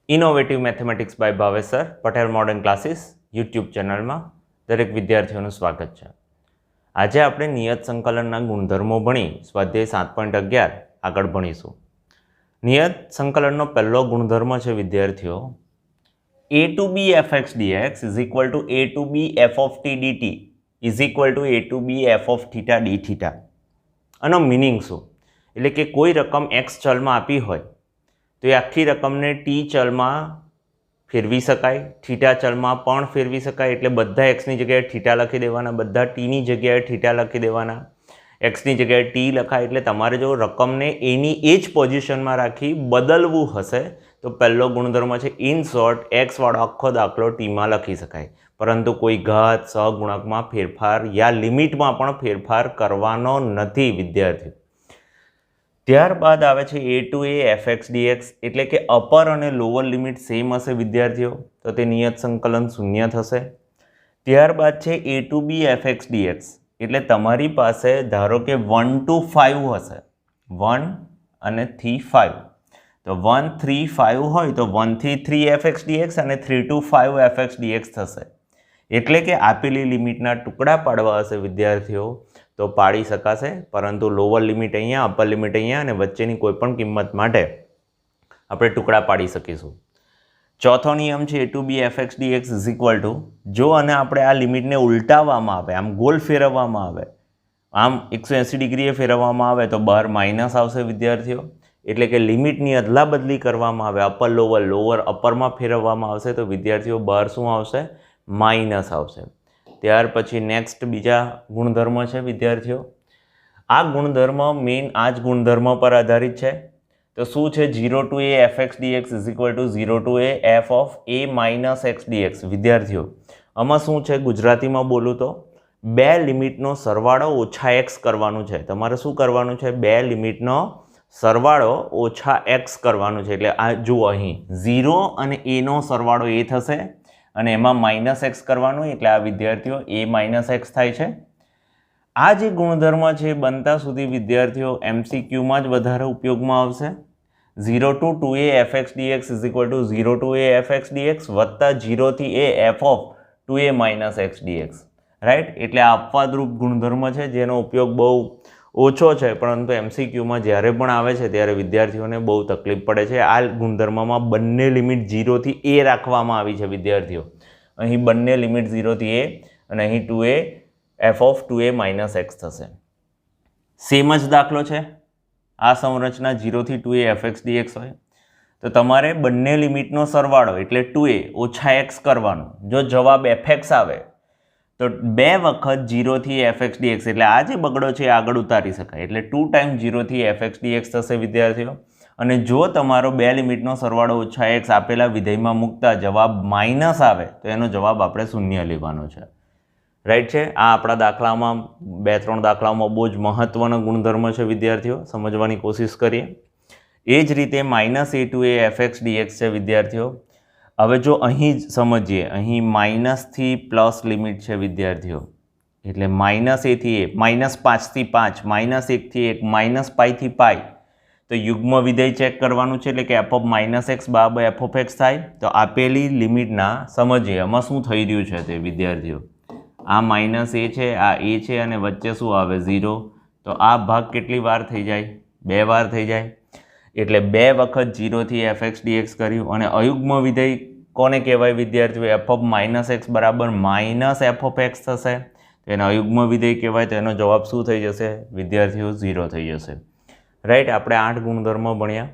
Innovative mathematics by Bhavesh sir Patel modern classes YouTube ચેનલમાં દરેક વિદ્યાર્થીઓનું સ્વાગત છે. આજે આપણે નિયત સંકલનના ગુણધર્મો ભણી સ્વાધ્યાય 7.11 આગળ ભણીશું. નિયત સંકલનનો પહેલો ગુણધર્મ છે વિદ્યાર્થીઓ, a to b fx dx is equal to a to b f of t dt is equal to a to b f of theta d theta. આનો મિનિંગ શું? એટલે કે કોઈ રકમ x ચલમાં આપી હોય તો એ આખી રકમને ટી ચલમાં ફેરવી શકાય, થીટા ચલમાં પણ ફેરવી શકાય. એટલે બધા એક્સની જગ્યાએ થીટા લખી દેવાના, બધા ટીની જગ્યાએ થીટા લખી દેવાના, એક્સની જગ્યાએ ટી લખાય. એટલે તમારે જો રકમને એની એ જ પોઝિશનમાં રાખી બદલવું હશે તો પહેલો ગુણધર્મ છે ઇન શોર્ટ એક્સવાળો આખો દાખલો ટીમાં લખી શકાય, પરંતુ કોઈ ઘાત સહગુણકમાં ફેરફાર યા લિમિટમાં પણ ફેરફાર કરવાનો નથી વિદ્યાર્થી. ત્યારબાદ આવે છે a to a fx dx, એટલે કે અપર અને લોઅર લિમિટ સેમ હશે વિદ્યાર્થીઓ, તો તે નિયત સંકલન શૂન્ય થશે. ત્યારબાદ છે a to b fx dx, એટલે તમારી પાસે ધારો કે 1 to 5 હશે, 1 અને 3 5, તો 1 3 5 હોય તો 1 થી 3 fx dx અને 3 to 5 fx dx થશે. એટલે કે આપેલી લિમિટના ટુકડા પાડવા હશે વિદ્યાર્થીઓ તો પાડી શકાશે, પરંતુ લોઅર લિમિટ અહીંયા, અપર લિમિટ અહીંયા અને વચ્ચેની કોઈ પણ કિંમત માટે આપણે ટુકડા પાડી શકીશું. ચોથો નિયમ છે a to b fx dx is equal to, જો અને આપણે આ લિમિટને ઉલટાવવામાં આવે, આમ ગોલ ફેરવવામાં આવે, આમ 180 ડિગ્રીએ ફેરવવામાં આવે તો બહાર માઇનસ આવશે વિદ્યાર્થીઓ. એટલે કે લિમિટની અદલા બદલી કરવામાં આવે, અપર લોઅર, લોઅર અપરમાં ફેરવવામાં આવશે તો વિદ્યાર્થીઓ બહાર શું આવશે? માઇનસ આવશે. ત્યાર પછી નેક્સ્ટ બીજા ગુણધર્મ છે વિદ્યાર્થીઓ, આ ગુણધર્મ મેઇન આ જ ગુણધર્મ પર આધારિત છે. તો શું છે? 0 to a fx dx is equal to 0 to a f of a minus x dx. વિદ્યાર્થીઓ આમાં શું છે, ગુજરાતીમાં બોલું તો બે લિમિટનો સરવાળો ઓછા એક્સ કરવાનું છે. તમારે શું કરવાનું છે? બે લિમિટનો સરવાળો ઓછા એક્સ કરવાનું છે. એટલે આ જુઓ, અહીં 0 અને a નો સરવાળો એ થશે અને એમાં માઇનસ એક્સ કરવાનું, એટલે આ વિદ્યાર્થીઓ a માઇનસ એક્સ થાય છે. આ જે ગુણધર્મ છે બનતા સુધી વિદ્યાર્થીઓ MCQમાં જ વધારે ઉપયોગમાં આવશે. 0 to 2a fx dx is equal to 0 to a fx dx વત્તા 0 થી a f of 2a minus x dx, right? એટલે આ અપવાદરૂપ ગુણધર્મ છે જેનો ઉપયોગ બહુ ઓછો છે, પરંતુ MCQમાં જ્યારે પણ આવે છે ત્યારે વિદ્યાર્થીઓને બહુ તકલીફ પડે છે. આ ગુણધર્મમાં બંને લિમિટ 0 થી a રાખવામાં આવી છે વિદ્યાર્થીઓ. અહીં બંને લિમિટ 0 થી a અને અહીં 2a f of 2a minus x થશે. સેમ જ દાખલો છે, આ સંરચના 0 થી 2a fx dx હોય તો તમારે બંને લિમિટનો સરવાળો એટલે 2a ઓછા x કરવાનો. જો જવાબ fx આવે તો 2 વખત 0 થી fx dx, એટલે આ જે બગડો છે આગળ ઉતારી શકાય, એટલે 2 times 0 થી fx dx થશે વિદ્યાર્થીઓ. અને જો તમારો બે લિમિટનો સરવાળો ઓછા x આપેલા વિધેયમાં મૂકતા જવાબ માઇનસ આવે તો એનો જવાબ આપણે શૂન્ય લેવાનો છે, રાઈટ છે? આ આપણા દાખલામાં 2-3 દાખલામાં બહુ જ મહત્વનો ગુણધર્મ છે વિદ્યાર્થીઓ, સમજવાની કોશિશ કરીએ. એ જ રીતે minus a to a fx dx છે વિદ્યાર્થીઓ. હવે જો અહીં જ સમજીએ, અહીં માઇનસથી પ્લસ લિમિટ છે વિદ્યાર્થીઓ, એટલે માઇનસ a થી a, માઇનસ 5 થી 5, માઇનસ 1 થી 1, માઇનસ પાઈ થી પાઈ. તો યુગ્મ વિધેય ચેક કરવાનું છે, એટલે કે f of માઇનસ એક્સ બરાબર f of x થાય. તો આપેલી લિમિટના સમજીએ આમાં શું થઈ રહ્યું છે તે વિદ્યાર્થીઓ, આ માઇનસ a છે, આ a છે અને વચ્ચે શું આવે? 0. તો આ ભાગ કેટલી વાર થઈ જાય? 2 વાર થઈ જાય. એટલે 2 વખત 0 થી fx dx કર્યું. અને અયુગ્મ વિધેય કોને કહેવાય વિદ્યાર્થીઓ? f of માઇનસ એક્સ બરાબર માઇનસ f of x થશે, તો એનો અયુગ્મ વિધેય કહેવાય. તો એનો જવાબ શું થઈ જશે વિદ્યાર્થીઓ? 0 થઈ જશે, રાઈટ? આપણે 8 ગુણધર્મ ભણ્યા.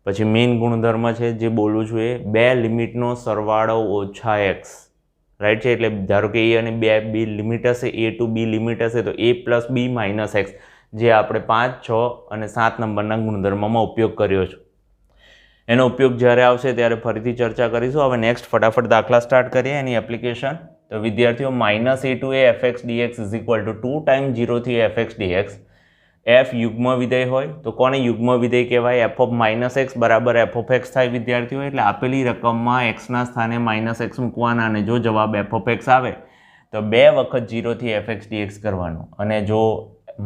પછી મેઇન ગુણધર્મ છે જે બોલું છું એ બે લિમિટનો સરવાળો ઓછા એક્સ, રાઈટ છે? એટલે ધારો કે a અને b લિમિટ હશે, a to b લિમિટ હશે તો a plus b minus x, જે આપણે 5, 6 અને 7 નંબરના ગુણધર્મમાં ઉપયોગ કર્યો છે. એનો ઉપયોગ જ્યારે આવશે ત્યારે ફરીથી ચર્ચા કરીશું. હવે નેક્સ્ટ ફટાફટ દાખલા સ્ટાર્ટ કરીએ એની એપ્લિકેશન. તો વિદ્યાર્થીઓ minus a to a fx dx is equal to 2 times 0 થી fx dx. f યુગ્મ વિધેય હોય તો કોને યુગ્મ વિધેય કહેવાય? f of માઇનસ એક્સ બરાબર f of x થાય વિદ્યાર્થીઓ. એટલે આપેલી રકમમાં એક્સના સ્થાને માઇનસ એક્સ મૂકવાના અને જો જવાબ f of x આવે તો 2 વખત 0 થી fx dx કરવાનું. અને જો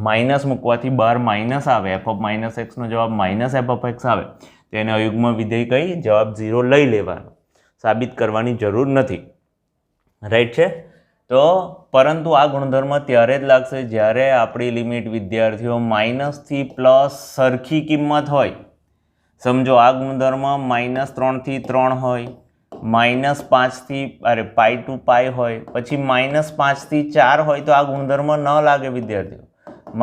માઇનસ મૂકવાથી બહાર માઇનસ આવે, f of માઇનસ એક્સનો જવાબ માઇનસ f of x આવે તો એને અયુગ્મ વિધેય કહી જવાબ 0 લઈ લેવાનો, સાબિત કરવાની જરૂર નથી, રાઈટ છે. તો પરંતુ આ ગુણધર્મ ત્યારે જ લાગશે જ્યારે આપણી લિમિટ વિદ્યાર્થીઓ માઇનસથી પ્લસ સરખી કિંમત હોય. સમજો આ ગુણધર્મ -3 થી 3 હોય, -5 થી પાઈ ટુ પાઈ હોય, પછી -5 થી 4 હોય તો આ ગુણધર્મ ન લાગે વિદ્યાર્થીઓ.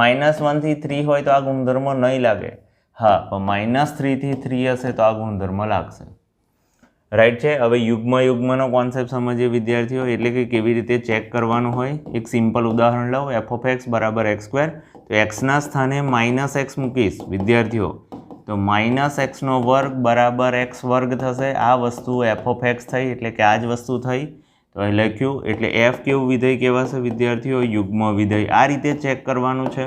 -1 થી 3 હોય તો આ ગુણધર્મ નહીં લાગે. હા, પણ -3 થી 3 હશે તો આ ગુણધર્મ લાગશે, રાઈટ છે. હવે યુગ્મનો કોન્સેપ્ટ સમજીએ વિદ્યાર્થીઓ, એટલે કે કેવી રીતે ચેક કરવાનું હોય. એક સિમ્પલ ઉદાહરણ લઉં, f(x) = x², તો એક્સના સ્થાને -x મૂકીશ વિદ્યાર્થીઓ, તો -x² બરાબર x² થશે. આ વસ્તુ f(x) થઈ, એટલે કે આ જ વસ્તુ થઈ, તો અહીં લખ્યું. એટલે f કેવું વિધેય કહેવાશે વિદ્યાર્થીઓ? યુગ્મ વિધેય. આ રીતે ચેક કરવાનું છે.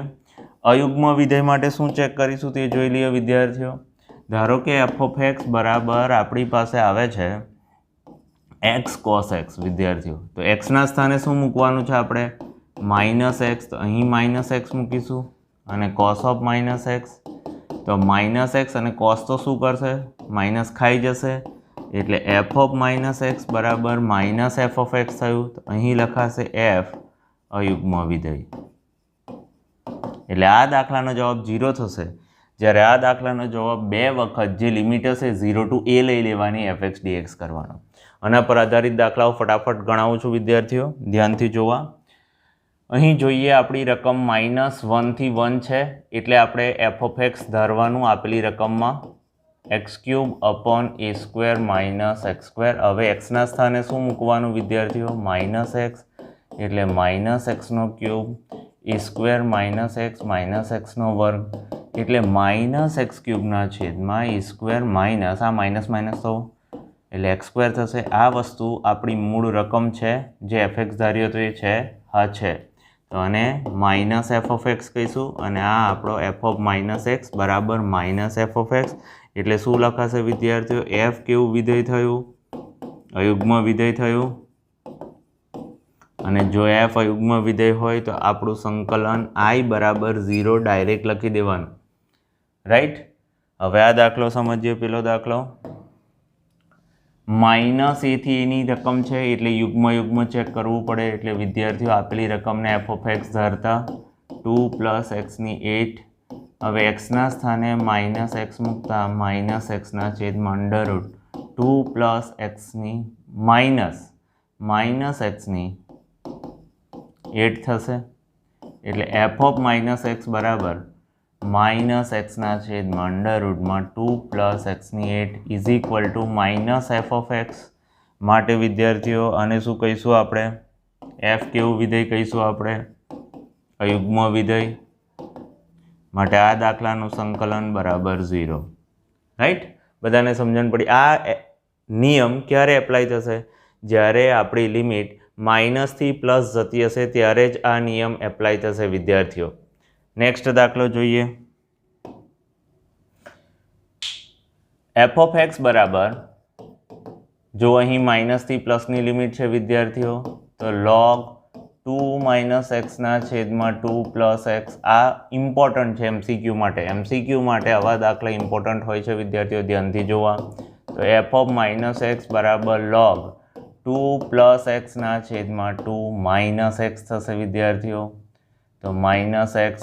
અયુગ્મ વિધેય માટે શું ચેક કરીશું તે જોઈ લઈએ વિદ્યાર્થીઓ. ધારો કે f(x) બરાબર આપણી પાસે આવે છે x cos x વિદ્યાર્થીઓ, તો એક્સના સ્થાને શું મૂકવાનું છે આપણે? -x, તો અહીં -x મૂકીશું, અને cos of -x, તો -x અને cos તો શું કરશે? માઇનસ ખાઈ જશે, એટલે f of -x બરાબર -f(x) થયું. તો અહીં લખાશે f અયુગ્મ વિધેય. એટલે આ દાખલાનો જવાબ 0 થશે જ્યારે આ દાખલાનો જવાબ 2 વખત જે લિમિટ હશે 0 to a લઈ લેવાની, fx dx કરવાનો. આના પર આધારિત દાખલાઓ ફટાફટ ગણાવું છું વિદ્યાર્થીઓ, ધ્યાનથી જોવા. અહીં જોઈએ આપણી રકમ -1 થી 1 છે, એટલે આપણે f(x) ધારવાનું આપેલી રકમમાં x³ upon a² - x². હવે એક્સના સ્થાને શું મૂકવાનું વિદ્યાર્થીઓ? -x, એટલે -x³ a² - x એટલે -x³ ના છેદમાં a² આ માઇનસ તો એટલે x² થશે. આ વસ્તુ આપણી મૂળ રકમ છે જે fx ધાર્યો તો એ છે, હા છે. તો આને -f(x) કહીશું, અને આ આપણો f of -x બરાબર -f(x). એટલે શું લખાશે વિદ્યાર્થીઓ? f કેવું વિધેય થયું? અયુગ્મ વિધેય થયું. અને જો f અયુગ્મ વિધેય હોય તો આપણું સંકલન i બરાબર 0 ડાયરેક્ટ લખી દેવાનું, રાઈટ. હવે આ દાખલો સમજીએ. પેલો દાખલો -a થી a ની રકમ છે, એટલે યુગ્મ ચેક કરવું પડે. એટલે વિદ્યાર્થીઓ આપેલી રકમને f(x) ધારતા 2 + x⁸. હવે એક્સના સ્થાને -x મૂકતા -x ના છેદમાં √2 + x⁻ -x⁸ થશે. એટલે f of -x બરાબર -x ના છેદમાં √2 + x⁸ ઇઝ - f(x). માટે વિદ્યાર્થીઓ આને શું કહીશું આપણે? f કેવું વિધેય કહીશું આપણે? અયુગ્મ વિધેય. માટે આ દાખલાનું સંકલન બરાબર 0, રાઈટ. બધાને સમજણ પડી? આ નિયમ ક્યારે એપ્લાય થશે? જ્યારે આપણી લિમિટ માઇનસથી પ્લસ જતી હશે ત્યારે જ આ નિયમ એપ્લાય થશે વિદ્યાર્થીઓ. નેક્સ્ટ દાખલો જોઈએ. f(x) બરાબર, જો અહીં માઇનસથી પ્લસની લિમિટ છે વિદ્યાર્થીઓ, તો log 2 - x ના છેદમાં 2 + x. આ ઇમ્પોર્ટન્ટ છે MCQ માટે. MCQ માટે આવા દાખલા ઇમ્પોર્ટન્ટ હોય છે વિદ્યાર્થીઓ, ધ્યાનથી જોવા. તો f of -x બરાબર log 2 + x ના છેદમાં 2 - x થશે વિદ્યાર્થીઓ. તો -x,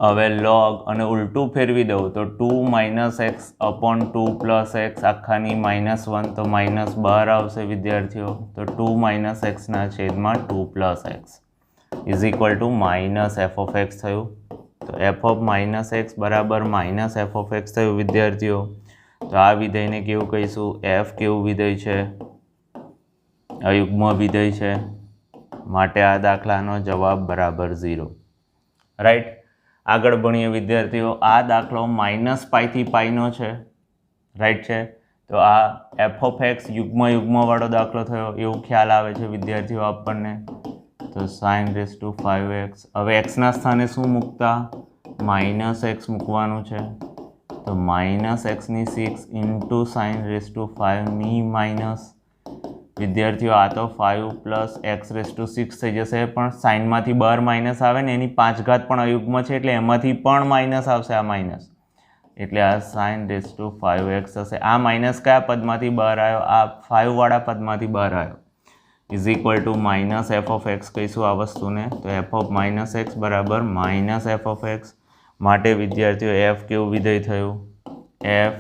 હવે log અને ઉલટું ફેરવી દઉં તો 2 - x upon 2 + x આખાની -1, તો માઇનસ બહાર આવશે વિદ્યાર્થીઓ. તો 2 - x ના છેદમાં 2 + x ઇઝ -f(x) થયું. તો f of -x બરાબર -f(x) થયું વિદ્યાર્થીઓ. તો આ વિધેયને કેવું કહીશું? f કેવું વિધેય છે? અયુગ્મ વિધેય છે. માટે આ દાખલાનો જવાબ બરાબર 0, રાઈટ. આગળ ભણીએ વિદ્યાર્થીઓ. આ દાખલો -π થી π નો છે, રાઈટ છે. તો આ f(x) યુગ્મવાળો દાખલો થયો એવું ખ્યાલ આવે છે વિદ્યાર્થીઓ આપણને. તો sin⁵x. હવે એક્સના સ્થાને શું મૂકતા? -x મૂકવાનું છે. તો -x⁶ into sin⁵ ની માઇનસ. વિદ્યાર્થીઓ આ તો 5 + x⁶ થઈ જશે, પણ સાઇનમાંથી બહાર માઇનસ આવે ને એની 5 ઘાત પણ અયુગ્મ છે, એટલે એમાંથી પણ માઇનસ આવશે. આ માઇનસ એટલે આ sin રેઝ ટુ 5x થશે. આ માઇનસ કયા પદમાંથી બહાર આવ્યો? આ 5 વાળા પદમાંથી બહાર આવ્યો. Is equal two minus F of x કહીશું આ વસ્તુને. તો એફ ઓફ માઇનસ એક્સ બરાબર માઇનસ એફ ઓફ એક્સ. માટે વિદ્યાર્થીઓ એફ કેવું વિધેય થયું? એફ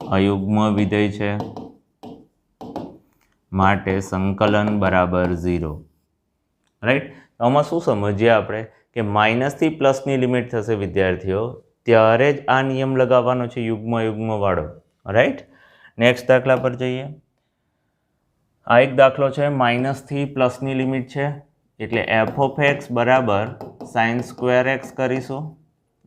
અયુગ્મ વિધેય છે, માટે સંકલન બરાબર 0. રાઈટ. તો આમાં શું સમજીએ આપણે કે માઇનસથી પ્લસની લિમિટ થશે વિદ્યાર્થીઓ, ત્યારે જ આ નિયમ લગાવવાનો છે યુગ્મ વાળો. રાઈટ. નેક્સ્ટ દાખલા પર જઈએ. આ એક દાખલો છે, માઇનસથી પ્લસની લિમિટ છે, એટલે એફ ઓફ એક્સ બરાબર સાઇન સ્ક્વેર એક્સ કરીશું.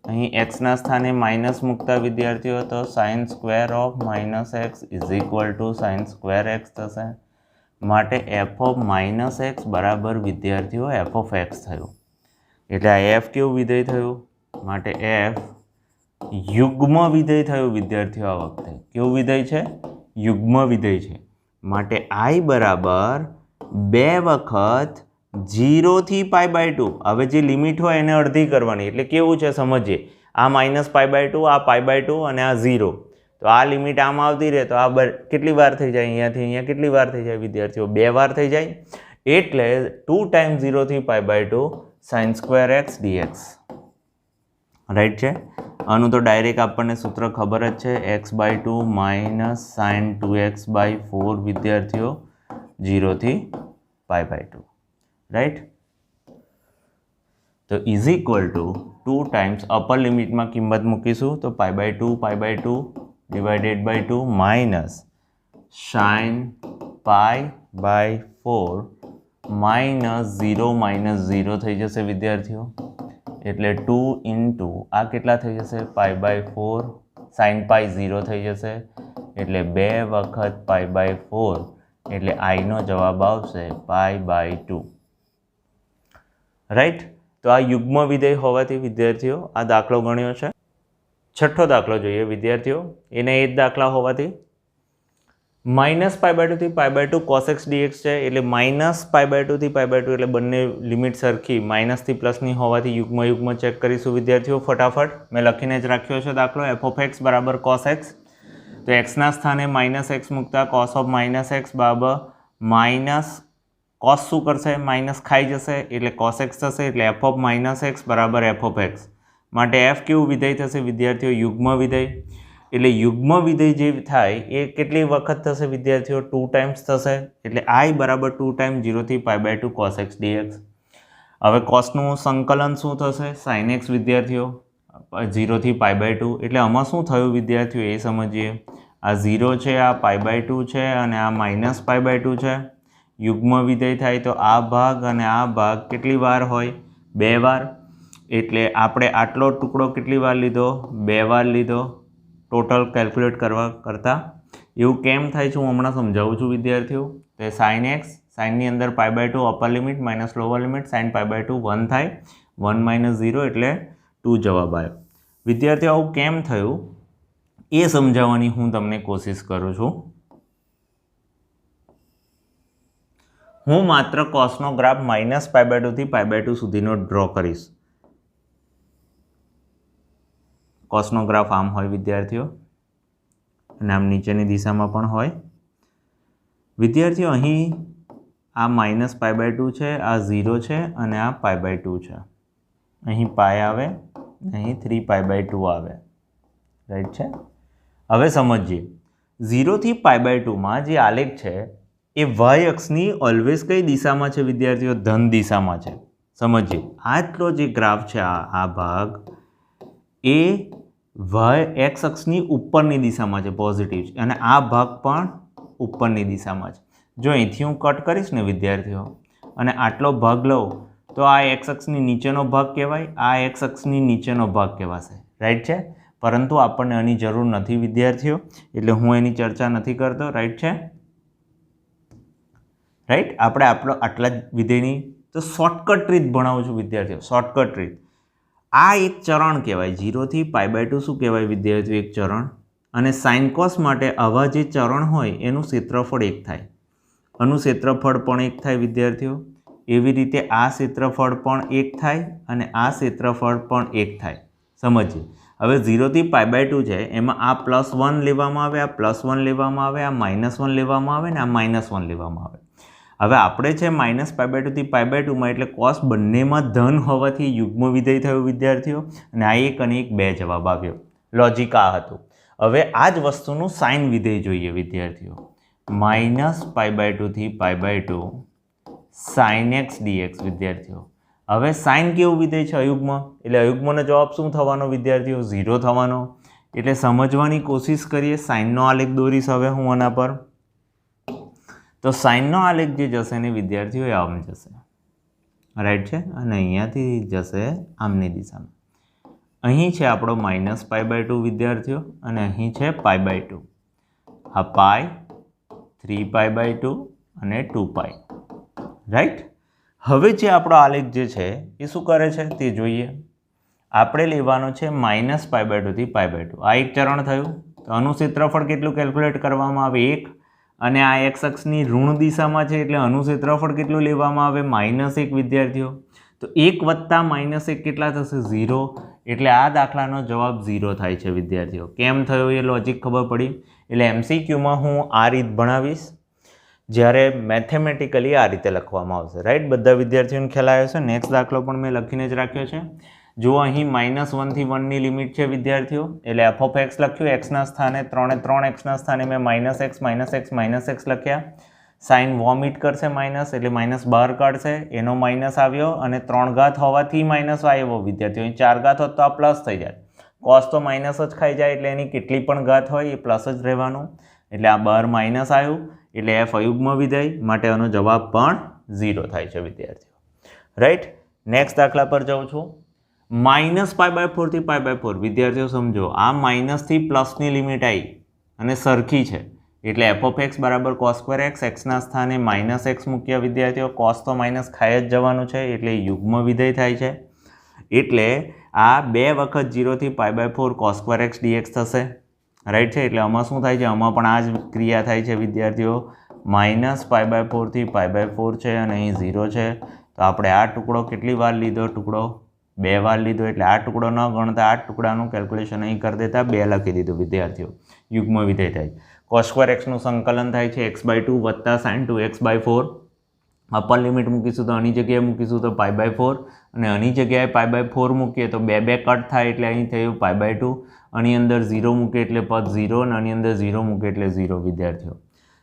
અહીં એક્સના સ્થાને માઇનસ મૂકતા વિદ્યાર્થીઓ તો sine square of minus x is equal two sign square x થશે. માટે એફ ઓફ માઇનસ એક્સ બરાબર વિદ્યાર્થીઓ એફ ઓફ એક્સ થયું. એટલે આ એફ કેવું વિધેય થયું? માટે એફ યુગ્મ વિધેય થયું વિદ્યાર્થીઓ. આ વખતે કેવું વિધેય છે? યુગ્મ વિધેય છે. માટે આઈ બરાબર 2 વખત 0 થી π/2. હવે જે લિમિટ હોય એને અડધી કરવાની. એટલે કેવું છે સમજીએ. આ માઇનસ π/2, આ π/2 અને આ 0. તો આ લિમિટ આમ આવતી રહે તો આ કેટલી વાર થઈ જાય? અહીંયાથી અહીંયા કેટલી વાર થઈ જાય વિદ્યાર્થીઓ? 2 વાર થઈ જાય. એટલે 2 ટાઈમ્સ 0 થી π/2 sine square x dx. Right છે. આનું તો ડાયરેક્ટ આપણને સૂત્ર ખબર જ છે, x/2 માઇનસ સાઇન 2x/4 વિદ્યાર્થીઓ 0 થી π/2. રાઈટ. તો is equal to 2 times upper લિમિટમાં કિંમત મૂકીશું તો π/2 divided by 2 minus sine π/4 minus 0 થઈ જશે વિદ્યાર્થીઓ. એટલે 2 ઇન્ટુ આ કેટલા થઈ જશે? π/4 સાઇન π 0 થઈ જશે. એટલે 2 વખત π/4 એટલે આઈનો જવાબ આવશે π/2. રાઈટ. તો આ યુગ્મ વિધેય હોવાથી વિદ્યાર્થીઓ આ દાખલો ગણ્યો છે. છઠ્ઠો દાખલો જોઈએ વિદ્યાર્થીઓ. એને એ જ દાખલા હોવાથી માઇનસ π/2 થી π/2 cos x dx છે. એટલે માઇનસ π/2 થી π/2 એટલે બંને લિમિટ સરખી માઇનસથી પ્લસની હોવાથી યુગ્મ ચેક કરીશું વિદ્યાર્થીઓ ફટાફટ. મેં લખીને જ રાખ્યો છે દાખલો. એફ ઓફ એક્સ બરાબર cos x. તો એક્સના સ્થાને માઇનસ એક્સ મૂકતા cos ઓફ માઇનસ એક્સ બરાબર માઇનસ cos શું કરશે? માઇનસ ખાઈ જશે એટલે cos x થશે. એટલે એફ ઓફ માઇનસ એક્સ બરાબર એફ ઓફ એક્સ. માટે એફ કેવું વિધેય થશે વિદ્યાર્થીઓ? યુગ્મ વિધેય. એટલે યુગ્મ વિધેય જે થાય એ કેટલી વખત થશે વિદ્યાર્થીઓ? 2 ટાઈમ્સ થશે. એટલે આઈ બરાબર 2 ટાઈમ્સ 0 થી π/2 cos x dx. હવે કોસનું સંકલન શું થશે? સાઇન એક્સ વિદ્યાર્થીઓ 0 થી π/2. એટલે આમાં શું થયું વિદ્યાર્થીઓ એ સમજીએ. આ 0 છે, આ π/2 છે અને આ માઇનસ π/2 છે. યુગ્મ વિધેય થાય તો આ ભાગ અને આ ભાગ કેટલી વાર હોય? 2 વાર. એટલે આપણે આટલો ટુકડો કેટલી વાર લીધો? 2 વાર લીધો. ટોટલ કેલ્ક્યુલેટ કરવા કરતાં એવું કેમ થાય છે હું હમણાં સમજાવું છું વિદ્યાર્થીઓ. તો સાઇન એક્સ, સાઇનની અંદર π/2 upper limit minus lower limit, sine π/2 1 થાય. 1 માઇનસ 0 એટલે 2 જવાબ આવ્યો. વિદ્યાર્થીઓ આવું કેમ થયું એ સમજાવવાની હું તમને કોશિશ કરું છું. હું માત્ર કોસનો ગ્રાફ માઇનસ π/2 થી π/2 સુધીનો ડ્રો કરીશ. કોસનો ગ્રાફ આમ હોય વિદ્યાર્થીઓ અને આમ નીચેની દિશામાં પણ હોય. વિદ્યાર્થીઓ અહીં આ માઇનસ π/2 છે, આ 0 છે અને આ π/2 છે. અહીં પાય આવે, અહીં 3π/2 આવે. રાઈટ છે. હવે સમજીએ 0 થી π/2માં જે આલેખ છે એ y અક્ષની ઓલવેઝ કઈ દિશામાં છે વિદ્યાર્થીઓ? ધન દિશામાં છે. સમજીએ આટલો જે ગ્રાફ છે આ ભાગ એ એક્સ અક્ષની ઉપરની દિશામાં છે, પોઝિટિવ છે, અને આ ભાગ પણ ઉપરની દિશામાં છે. જો અહીંથી હું કટ કરીશ ને વિદ્યાર્થીઓ અને આટલો ભાગ લઉં તો આ એક્સ અક્ષની નીચેનો ભાગ કહેવાય, આ એક્સ અક્ષની નીચેનો ભાગ કહેવાશે. રાઈટ છે. પરંતુ આપણને આની જરૂર નથી વિદ્યાર્થીઓ, એટલે હું એની ચર્ચા નથી કરતો. રાઈટ છે. રાઈટ. આપણે આટલા જ વિધેયની તો શોર્ટકટ રીત ભણાવું છું વિદ્યાર્થીઓ. શોર્ટકટ રીત. આ એક ચરણ કહેવાય. 0 થી π/2 શું કહેવાય વિદ્યાર્થીઓ? એક ચરણ. અને સાઇન કોસ માટે આવા જે ચરણ હોય એનું ક્ષેત્રફળ 1 થાય. આનું ક્ષેત્રફળ પણ 1 થાય વિદ્યાર્થીઓ. એવી રીતે આ ક્ષેત્રફળ પણ 1 થાય અને આ ક્ષેત્રફળ પણ 1 થાય. સમજીએ. હવે 0 થી π/2 છે એમાં આ +1 લેવામાં આવે, આ +1 લેવામાં આવે, આ -1 લેવામાં આવે ને આ -1 લેવામાં આવે. હવે આપણે છે -π/2 થી π/2 માં એટલે cos બંનેમાં ધન હોવાથી યુગ્મ વિધેય થયું વિદ્યાર્થીઓ, અને આ એક અને એક 2 જવાબ આવ્યો. લોજિક આ હતું. હવે આ જ વસ્તુનું સાઇન વિધેય જોઈએ વિદ્યાર્થીઓ. -π/2 થી π/2 sin x dx વિદ્યાર્થીઓ. હવે સાઇન કેવું વિધેય છે? અયુગ્મ. એટલે અયુગ્મનો જવાબ શું થવાનો વિદ્યાર્થીઓ? 0 થવાનો. એટલે સમજવાની કોશિશ કરીએ. સાઇનનો આલેખ દોરીશ હવે હું આના પર. તો સાઇનનો આલેખ જે જશે ને વિદ્યાર્થીઓ આમ જશે, રાઈટ છે, અને અહીંયાથી જશે આમની દિશામાં. અહીં છે આપણો -π/2 વિદ્યાર્થીઓ, અને અહીં છે π/2. આ પાઈ, 3π/2 અને 2π, રાઈટ. હવે જે આપણો આલેખ જે છે એ શું કરે છે તે જોઈએ. આપણે લેવાનો છે -π/2 થી π/2. આ એક ચરણ થયું. તો આનું ક્ષેત્રફળ કેટલું કેલ્ક્યુલેટ કરવામાં આવે? 1. અને આ એક્સ અક્ષની ઋણ દિશામાં છે એટલે આનું ક્ષેત્રફળ કેટલું લેવામાં આવે? -1 વિદ્યાર્થીઓ. તો 1 વત્તા -1 કેટલા થશે? 0. એટલે આ દાખલાનો જવાબ 0 થાય છે વિદ્યાર્થીઓ. કેમ થયો એ લોજિક ખબર પડી? એટલે MCQમાં હું આ રીત ભણાવીશ, જ્યારે મેથેમેટિકલી આ રીતે લખવામાં આવશે, રાઈટ. બધા વિદ્યાર્થીઓને ખ્યાલ આવ્યો છે. નેક્સ્ટ દાખલો પણ મેં લખીને જ રાખ્યો છે. જો અહીં -1 થી 1 ની લિમિટ છે વિદ્યાર્થીઓ, એટલે f(x) લખ્યું, એક્સના સ્થાને 3x ના સ્થાને મેં -x લખ્યા. સાઇન વોમિટ કરશે માઇનસ, એટલે માઇનસ બહાર કાઢશે, એનો માઇનસ આવ્યો, અને 3 ઘાત હોવાથી માઇનસ આવ્યો વિદ્યાર્થીઓ. અહીં 4 ઘાત હોત તો આ પ્લસ થઈ જાય. કોસ તો માઇનસ જ ખાઈ જાય, એટલે એની કેટલી પણ ઘાત હોય એ પ્લસ જ રહેવાનું. એટલે આ બહાર માઇનસ આવ્યું, એટલે f અયુગ્મ વિધેય, માટે આનો જવાબ પણ 0 થાય છે વિદ્યાર્થીઓ, રાઈટ. નેક્સ્ટ દાખલા પર જાઉં છું. -π/4 થી π/4 વિદ્યાર્થીઓ સમજો, આ માઇનસથી પ્લસની લિમિટ આવી અને સરખી છે, એટલે f(x) = cos²x, એક્સના સ્થાને -x મૂક્યા વિદ્યાર્થીઓ. કોસ તો માઇનસ ખાઈ જ જવાનું છે, એટલે યુગ્મ વિધેય થાય છે. એટલે આ 2 વખત 0 થી π/4 cos²x dx થશે, રાઈટ છે. એટલે આમાં શું થાય છે? આમાં પણ આ જ ક્રિયા થાય છે વિદ્યાર્થીઓ. -π/4 થી π/4 છે અને અહીં 0 છે. તો આપણે આ ટુકડો કેટલી વાર લીધો? ટુકડો 2 વાર લીધો, એટલે આ ટુકડો ન ગણતા આ ટુકડાનું કેલ્ક્યુલેશન અહીં કરી દેતા 2 લખી દીધું વિદ્યાર્થીઓ. યુગ્મ વિધેય થાય. cos²x નું સંકલન થાય છે x/2 વત્તા sin 2x/4. અપર લિમિટ મૂકીશું તો આની જગ્યાએ મૂકીશું તો π/4, અને આની જગ્યાએ π/4 મૂકીએ તો 2 કટ થાય, એટલે અહીં થયું π/2. આની અંદર 0 મૂકે એટલે પદ 0, અને આની અંદર 0 મૂકે એટલે 0 વિદ્યાર્થીઓ.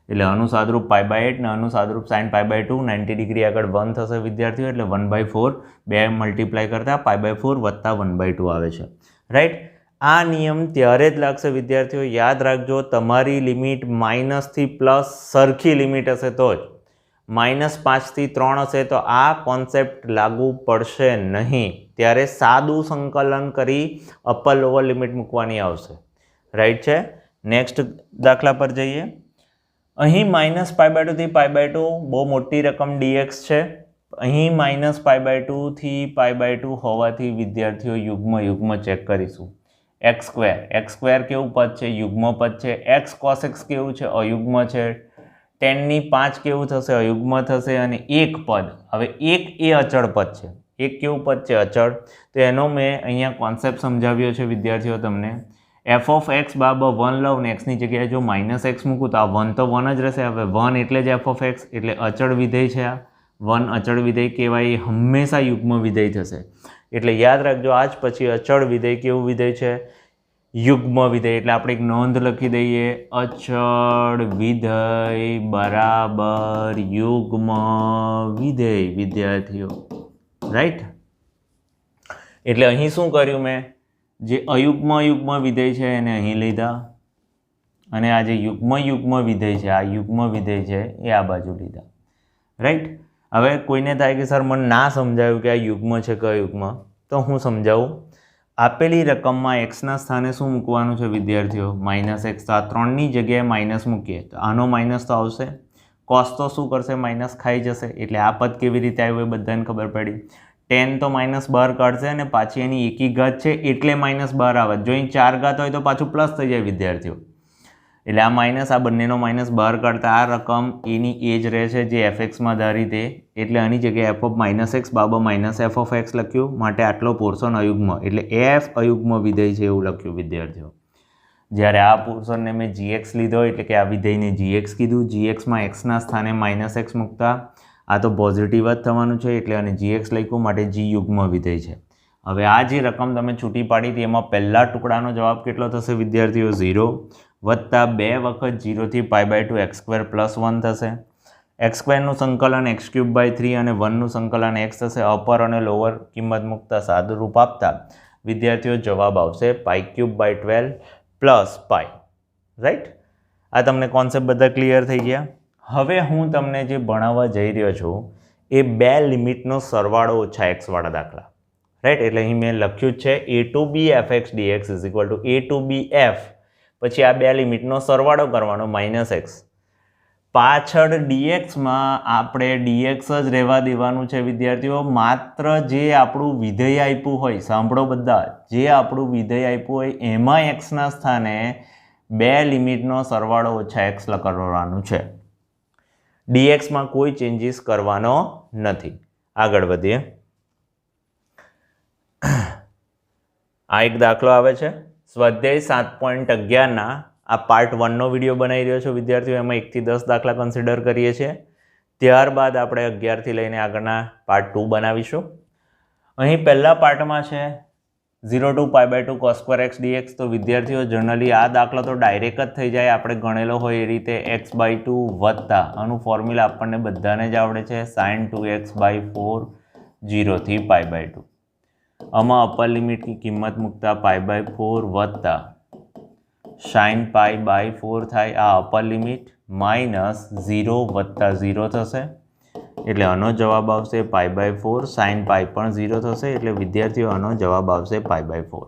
એટલે અનુસાદરૂપ π/8 ને અનુસાદરૂપ sin π/2 90 ડિગ્રી આગળ 1 થશે વિદ્યાર્થીઓ. એટલે 1/4 2 મલ્ટીપ્લાય કરતા π/4 વત્તા 1/2 આવે છે, રાઈટ. આ નિયમ ત્યારે જ લાગશે વિદ્યાર્થીઓ. યાદ રાખજો, તમારી લિમિટ માઇનસથી પ્લસ સરખી લિમિટ હશે તો જ. -5 થી 3 હશે તો આ કોન્સેપ્ટ લાગુ પડશે નહીં. ત્યારે સાદું સંકલન કરી અપર લોઅર લિમિટ મૂકવાની આવશે, રાઈટ છે. નેક્સ્ટ દાખલા પર જઈએ. અહીં -π/2 થી π/2 બહુ મોટી રકમ dx છે. અહીં -π/2 થી π/2 હોવાથી વિદ્યાર્થીઓ યુગ્મ ચેક કરીશું. x² કેવું પદ છે? યુગ્મ પદ છે. x cos x કેવું છે? અયુગ્મ છે. 10⁵ કેવું થશે? અયુગ્મ થશે. અને એક પદ, હવે એક એ અચળ પદ છે. એક કેવું પદ છે? અચળ. તો એનો મેં અહીંયા કોન્સેપ્ટ સમજાવ્યો છે વિદ્યાર્થીઓ તમને. f(x) = 1 લઉં ને એક્સની જગ્યાએ જો -x મૂકું તો આ 1 તો 1 જ રહેશે. હવે 1 એટલે જ f(x), એટલે અચળ વિધેય છે. આ 1 અચળ વિધેય કહેવાય, હંમેશા યુગ્મ વિધેય થશે. એટલે યાદ રાખજો, આજ પછી અચળ વિધેય કેવું વિધેય છે? યુગ્મ વિધેય. એટલે આપણે એક નોંધ લખી દઈએ, અચળ વિધેય બરાબર યુગ્મ વિધેય વિદ્યાર્થીઓ, રાઈટ. એટલે અહીં શું કર્યું મેં? જે અયુગ્મ વિધેય છે એને અહીં લીધા, અને આ જે યુગ્મ વિધેય છે, આ યુગ્મ વિધેય છે એ આ બાજુ લીધા, રાઈટ. હવે કોઈને થાય કે સર મને ના સમજાયું કે આ યુગ્મ છે કે અયુગ્મ, તો હું સમજાવું. આપેલી રકમમાં એક્સના સ્થાને શું મૂકવાનું છે વિદ્યાર્થીઓ? -x. તો આ 3ની જગ્યાએ માઇનસ મૂકીએ તો આનો માઇનસ તો આવશે. કોસ તો શું કરશે? માઇનસ ખાઈ જશે. એટલે આ પદ કેવી રીતે આવ્યું એ બધાને ખબર પડી. 10 તો માઇનસ બહાર કાઢશે, અને પાછી એની એકી ઘાત છે એટલે માઇનસ બહાર આવે. જો અહીં 4 ઘાત હોય તો પાછું પ્લસ થઈ જાય વિદ્યાર્થીઓ. એટલે આ માઇનસ આ બંનેનો માઇનસ બહાર કાઢતા આ રકમ એની એ જ રહે છે જે એફએક્સમાં ધારી તે, એટલે આની જગ્યાએ F of minus x Baba minus F of x લખ્યું, માટે આટલો પોર્શન અયુગ્મ એટલે એફ અયુગ્મ વિધેય છે એવું લખ્યું વિદ્યાર્થીઓ. જ્યારે આ પોર્શનને મેં જીએક્સ લીધો એટલે કે આ વિધેયને જીએક્સ કીધું, જીએક્સમાં એક્સના સ્થાને માઇનસ એક્સ મૂકતા આ તો પોઝિટિવ જ થવાનું છે એટલે અને જીએક્સ લખ્યું, માટે જી યુગ્મ વિધેય છે. હવે આ જે રકમ તમે છૂટી પાડી હતી એમાં પહેલા ટુકડાનો જવાબ કેટલો થશે વિદ્યાર્થીઓ? 0 વત્તા 2 વખત 0 થી π/2 x² + 1 થશે. x² નું સંકલન x³/3 અને 1 નું સંકલન x થશે. અપર અને લોઅર કિંમત મૂકતા સાદુરૂપ આપતા વિદ્યાર્થીઓ જવાબ આવશે π³/12 + π. રાઈટ? આ તમને કોન્સેપ્ટ બધા ક્લિયર થઈ ગયા. હવે હું તમને જે ભણાવવા જઈ રહ્યો છું એ બે લિમિટનો સરવાળો ઓછા x વાળા દાખલા. રાઈટ? એટલે અહીં મેં લખ્યું જ છે a to b fx dx = a to b f, પછી આ બે લિમિટનો સરવાળો કરવાનો -x. પાછળ dxમાં આપણે dx જ રહેવા દેવાનું છે વિદ્યાર્થીઓ. માત્ર જે આપણું વિધેય આપ્યું હોય, સાંભળો બધા, જે આપણું વિધેય આપ્યું હોય એમાં x ના સ્થાને બે લિમિટનો સરવાળો ઓછા x કરવાનું છે. dxમાં કોઈ ચેન્જીસ કરવાનો નથી. આગળ વધીએ. આ એક દાખલો આવે છે સ્વાધ્યાય 7.11ના આ પાર્ટ 1નો વિડીયો બનાવી રહ્યો છું વિદ્યાર્થીઓ. એમાં 1 થી 10 દાખલા કન્સિડર કરીએ છીએ. ત્યારબાદ આપણે 11 થી લઈને આગળના પાર્ટ 2 બનાવીશું. અહીં પહેલા પાર્ટમાં છે 0 to π/2 cos² x dx. તો વિદ્યાર્થીઓ જનરલી આ દાખલો તો ડાયરેક્ટ જ થઈ જાય, આપણે ગણેલો હોય એ રીતે x/2 વત્તા આનું ફોર્મ્યુલા આપણને બધાને જ આવડે છે sin 2x/4 0 થી π/2. આમાં અપર લિમિટની કિંમત મૂકતા π/4 વત્તા sin π/4 થાય. આ અપર લિમિટ માઇનસ 0 વત્તા 0 થશે એટલે આનો જવાબ આવશે π/4. sin π પણ 0 થશે એટલે વિદ્યાર્થીઓ આનો જવાબ આવશે π/4.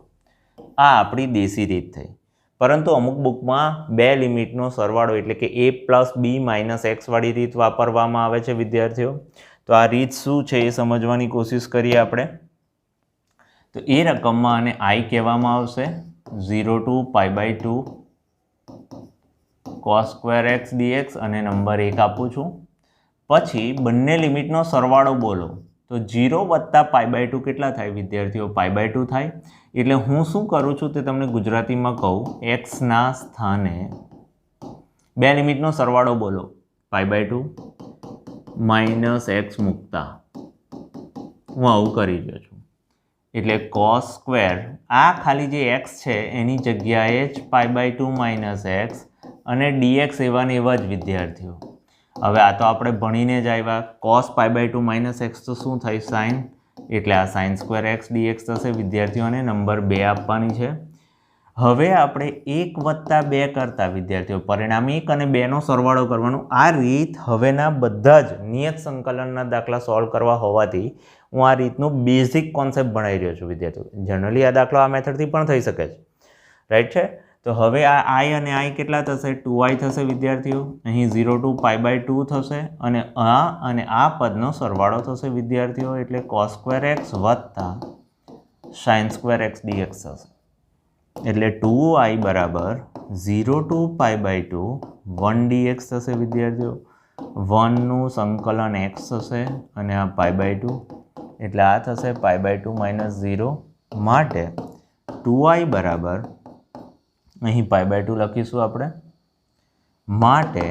આ આપણી દેશી રીત થઈ. પરંતુ અમુક બુકમાં બે લિમિટનો સરવાળો એટલે કે a + b - x વાળી રીત વાપરવામાં આવે છે વિદ્યાર્થીઓ. તો આ રીત શું છે એ સમજવાની કોશિશ કરીએ આપણે. તો એ રકમમાં આને i કહેવામાં આવશે 0 to π/2 cos² x dx અને નંબર 1 આપું છું. પછી બંને લિમિટનો સરવાળો બોલો તો 0 વત્તા π/2 કેટલા થાય વિદ્યાર્થીઓ? π/2 થાય. એટલે હું શું કરું છું તે તમને ગુજરાતીમાં કહું. x ના સ્થાને બે લિમિટનો સરવાળો બોલો π/2 -x મૂકતા હું આવું કરી રહ્યો છું. એટલે cos² આ ખાલી જે x છે એની જગ્યાએ જ π/2 - x અને dx એવા ને એવા જ વિદ્યાર્થીઓ. હવે આ તો આપણે ભણીને જ આવ્યા. cos π/2 - x તો શું થાય? sin. એટલે આ sin² x dx થશે વિદ્યાર્થીઓને. નંબર 2 આપવાની છે. હવે આપણે 1 વત્તા 2 કરતા વિદ્યાર્થીઓ પરિણામ 1 અને 2 નો સરવાળો કરવાનો. આ રીત હવેના બધા જ નિયત સંકલનના દાખલા સોલ્વ કરવા હોવાથી હું આ રીતનું બેઝિક કોન્સેપ્ટ ભણાવી રહ્યો છું વિદ્યાર્થીઓ. જનરલી આ દાખલો આ મેથડથી પણ થઈ શકે છે. રાઈટ છે? તો હવે આ i અને i કેટલા થશે? 2i થશે વિદ્યાર્થીઓ. અહીં 0 to π/2 થશે અને આ પદનો સરવાળો થશે વિદ્યાર્થીઓ. એટલે cos² x વત્તા sin² x dx થશે. એટલે 2i = 0 to π/2 1 dx થશે વિદ્યાર્થીઓ. 1 નું સંકલન x થશે અને આ π/2 એટલે આ થશે π/2 - 0. માટે 2i બરાબર અહીં π/2 લખીશું આપણે. માટે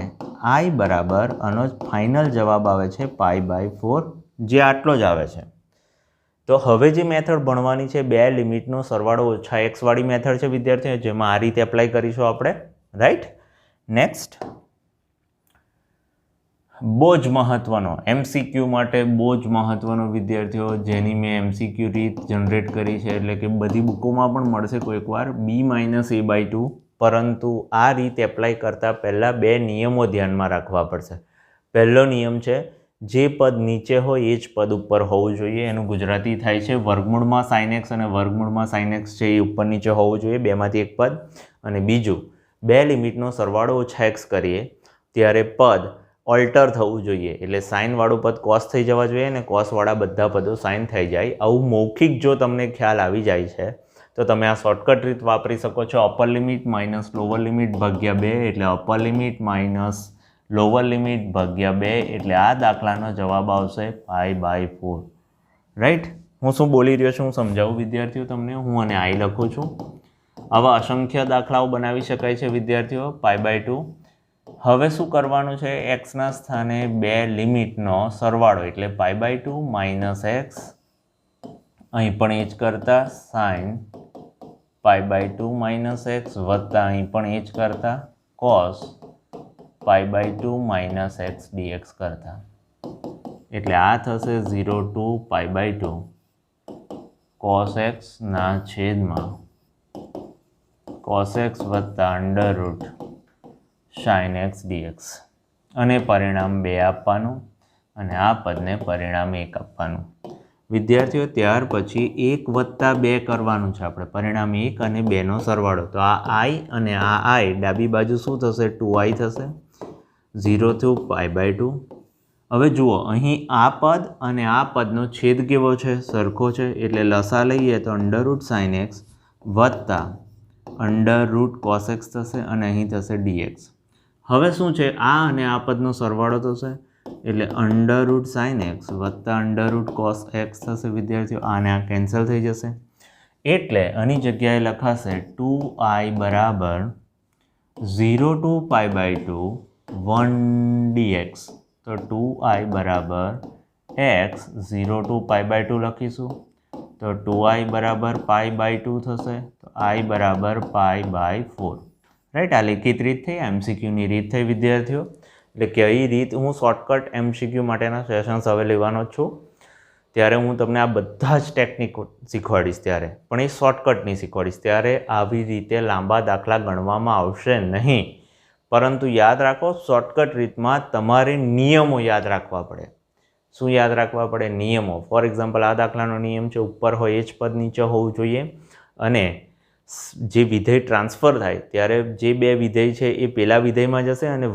i બરાબર આનો ફાઇનલ જવાબ આવે છે π/4, જે આટલો જ આવે છે. તો હવે જે મેથડ ભણવાની છે બે લિમિટનો સરવાળો ઓછા x વાળી મેથડ છે વિદ્યાર્થીઓ, જેમાં આ રીતે એપ્લાય કરીશું આપણે. રાઈટ? નેક્સ્ટ, બહુ જ મહત્વનો MCQ માટે બહુ જ મહત્વનો વિદ્યાર્થીઓ, જેની મેં MCQ રીત જનરેટ કરી છે, એટલે કે બધી બુકોમાં પણ મળશે કોઈક વાર, b - a/2. પરંતુ આ રીત એપ્લાય કરતાં પહેલાં બે નિયમો ધ્યાનમાં રાખવા પડશે. પહેલો નિયમ છે જે પદ નીચે હોય એ જ પદ ઉપર હોવું જોઈએ. એનું ગુજરાતી થાય છે વર્ગમૂળમાં sin x અને વર્ગમૂળમાં sin x છે એ ઉપર નીચે હોવું જોઈએ, બેમાંથી એક પદ. અને બીજું, બે લિમિટનો સરવાળો ઓછા x કરીએ ત્યારે પદ ઓલ્ટર થવું જોઈએ. એટલે સાઇન વાળું પદ cos થઈ જવા જોઈએ અને cos વાળા બધા પદો sin થઈ જાય. આવું મૌખિક જો તમને ખ્યાલ આવી જાય છે તો તમે આ શોર્ટકટ રીત વાપરી શકો છો. Upper limit minus lower limit ભાગ્યા 2 એટલે upper limit minus lower limit ભાગ્યા 2 એટલે આ દાખલાનો જવાબ આવશે π/4. રાઈટ. હું શું બોલી રહ્યો છું હું સમજાવું વિદ્યાર્થીઓ તમને. હું અને આઈ લખું છું. આવા અસંખ્ય દાખલાઓ બનાવી શકાય છે વિદ્યાર્થીઓ π/2. હવે શું કરવાનું છે? એક્સના સ્થાને 2 લિમિટનો સરવાળો એટલે π/2 માઇનસ એક્સ, અહીં પણ એ જ કરતા સાઇન π/2 માઇનસ એક્સ વત્તા અહીં પણ એ જ કરતા કોસ π/2 માઇનસ એક્સ dx કરતા. એટલે આ થશે 0 to π/2 cos x ના છેદમાં cos x વત્તા under route sin x dx અને પરિણામ 2 આપવાનું અને આ પદને પરિણામ 1 આપવાનું. વિદ્યાર્થીઓ ત્યાર પછી 1 વત્તા 2 કરવાનું છે આપણે. પરિણામ 1 અને 2નો સરવાળો. તો આ i અને આ i ડાબી બાજુ શું થશે? 2i થશે 0 to π/2. હવે જુઓ અહીં આ પદ અને આ પદનો છેદ કેવો છે? સરખો છે. એટલે લસા લઈએ તો અંડર રૂટ સાઇન એક્સ વત્તા અંડર રૂટ કોસ એક્સ થશે અને અહીં થશે dx. હવે શું છે? આ અને આ પદનો સરવાળો થશે એટલે અંડર રૂટ સાઇન એક્સ વત્તા અંડર રૂટ કોસ એક્સ થશે વિદ્યાર્થીઓ. આને આ કેન્સલ થઈ જશે એટલે આની જગ્યાએ લખાશે 2i બરાબર 0 to π/2 1 dx. તો 2i બરાબર x 0 to π/2 લખીશું તો 2i બરાબર π/2 થશે. તો i બરાબર π/4. રાઈટ. આ લેખિત રીત થઈ, એમસીક્યુની રીત થઈ વિદ્યાર્થીઓ. એટલે કઈ રીત હું શોર્ટકટ એમસીક્યુ માટેના સેશન્સ હવે લેવાનો છું ત્યારે હું તમને આ બધા જ ટેકનિક શીખવાડીશ ત્યારે, પણ એ શોર્ટકટની શીખવાડીશ. ત્યારે આવી રીતે લાંબા દાખલા ગણવામાં આવશે નહીં. પરંતુ યાદ રાખો શોર્ટકટ રીતમાં તમારે નિયમો યાદ રાખવા પડે. શું યાદ રાખવા પડે? નિયમો. ફોર એક્ઝામ્પલ આ દાખલાનો નિયમ છે ઉપર હોય એ જ પદ નીચે હોવું જોઈએ અને જે વિધેય ટ્રાન્સફર થાય ત્યારે જે 2 વિધેય છે એ પહેલા વિધેયમાં જશે અને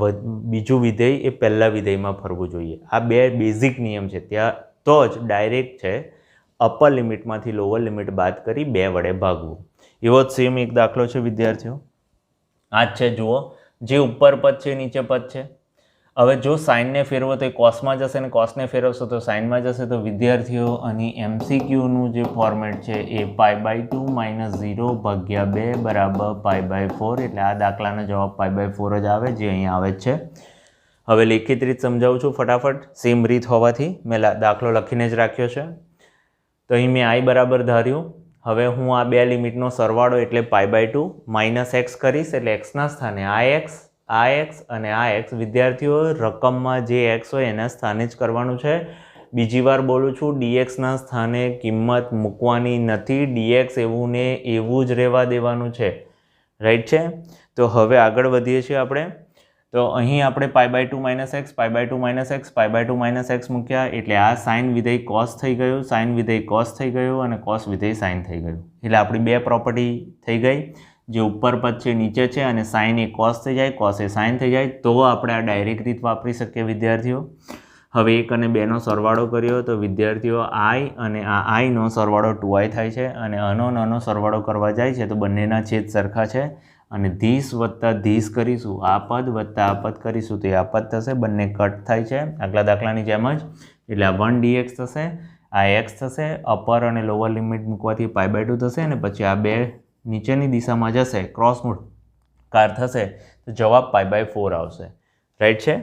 બીજું વિધેય એ પહેલા વિધેયમાં ફરવું જોઈએ. આ 2 બેઝિક નિયમ છે. ત્યાં તો જ ડાયરેક્ટ છે અપર લિમિટમાંથી લોવર લિમિટ બાદ કરી 2 વડે ભાગવું. એવો જ સેમ એક દાખલો છે વિદ્યાર્થીઓ. આ જ છે જુઓ, જે ઉપર પદ છે નીચે પદ છે. હવે જો સાઇનને ફેરવો તો એ કોસમાં જશે અને કોસને ફેરવશો તો સાઇનમાં જશે. તો વિદ્યાર્થીઓ અહીં એમસીક્યુનું જે ફોર્મેટ છે એ π/2 માઇનસ 0 ભાગ્યા 2 બરાબર π/4. એટલે આ દાખલાનો જવાબ π/4 જ આવે જે અહીં આવે છે. હવે લેખિત રીત સમજાવું છું ફટાફટ. સેમ રીત હોવાથી મેં દાખલો લખીને જ રાખ્યો છે. તો અહીં મેં i બરાબર ધાર્યું. હવે હું આ 2 લિમિટનો સરવાળો એટલે π/2 માઇનસ એક્સ કરીશ એટલે એક્સના સ્થાને આ એક્સ અને આ એક્સ. વિદ્યાર્થીઓ રકમમાં જે એક્સ હોય એના સ્થાને જ કરવાનું છે. બીજી વાર બોલું છું dxના સ્થાને કિંમત મૂકવાની નથી. dx એવું ને એવું જ રહેવા દેવાનું છે. રાઈટ છે. તો હવે આગળ વધીએ છીએ આપણે. તો અહીં આપણે π/2 minus x π/2 minus x π/2 minus x મૂક્યા એટલે આ સાઇન વિધેય કોસ થઈ ગયું, સાઇન વિધેય કોસ થઈ ગયું અને કોસ વિધેય સાઇન થઈ ગયું. એટલે આપણી 2 પ્રોપર્ટી થઈ ગઈ. જે ઉપર પદ છે નીચે છે અને સાઇન એ કોસ થઈ જાય, કોસ એ સાઇન થઈ જાય તો આપણે આ ડાયરેક્ટ રીત વાપરી શકીએ વિદ્યાર્થીઓ. હવે 1 અને 2નો સરવાળો કર્યો તો વિદ્યાર્થીઓ i અને આ iનો સરવાળો 2i થાય છે અને આનો સરવાળો કરવા જાય છે તો બંનેના છેદ સરખા છે અને ધીસ વત્તા ધીસ કરીશું, આ પદ વત્તા આ પદ કરીશું તો આ પદ થશે. બંને કટ થાય છે આગલા દાખલાની જેમ જ. એટલે આ 1 dx થશે, આ x થશે, અપર અને લોવર લિમિટ મૂકવાથી π/2 થશે અને પછી આ 2 નીચેની દિશામાં જશે, ક્રોસ કાર થશે તો જવાબ π/4 આવશે. રાઈટ છે.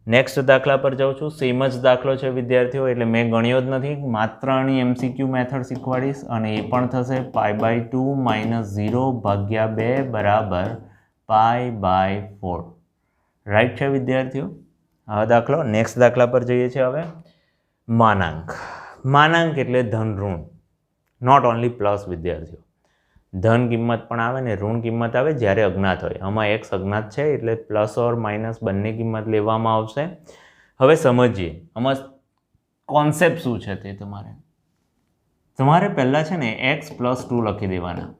નેક્સ્ટ દાખલા પર જાઉં છું. સેમ જ દાખલો છે વિદ્યાર્થીઓ. એટલે મેં ગણ્યો જ નથી, માત્ર આની એમસીક્યુ મેથડ શીખવાડીશ અને એ પણ થશે π/2 માઇનસ 0 ભાગ્યા 2 બરાબર π/4. રાઈટ છે વિદ્યાર્થીઓ. આ દાખલો. નેક્સ્ટ દાખલા પર જઈએ છીએ હવે. માનાંક. માનાંક એટલે ધન ઋણ, નોટ ઓનલી પ્લસ વિદ્યાર્થીઓ. ધન કિંમત પણ આવે ને ઋણ કિંમત આવે જ્યારે અજ્ઞાત હોય. આમાં x અજ્ઞાત છે એટલે પ્લસ ઓર માઇનસ બંને કિંમત લેવામાં આવશે. હવે સમજીએ આમાં કોન્સેપ્ટ શું છે તે. તમારે પહેલાં છે ને x + 2 લખી દેવાના.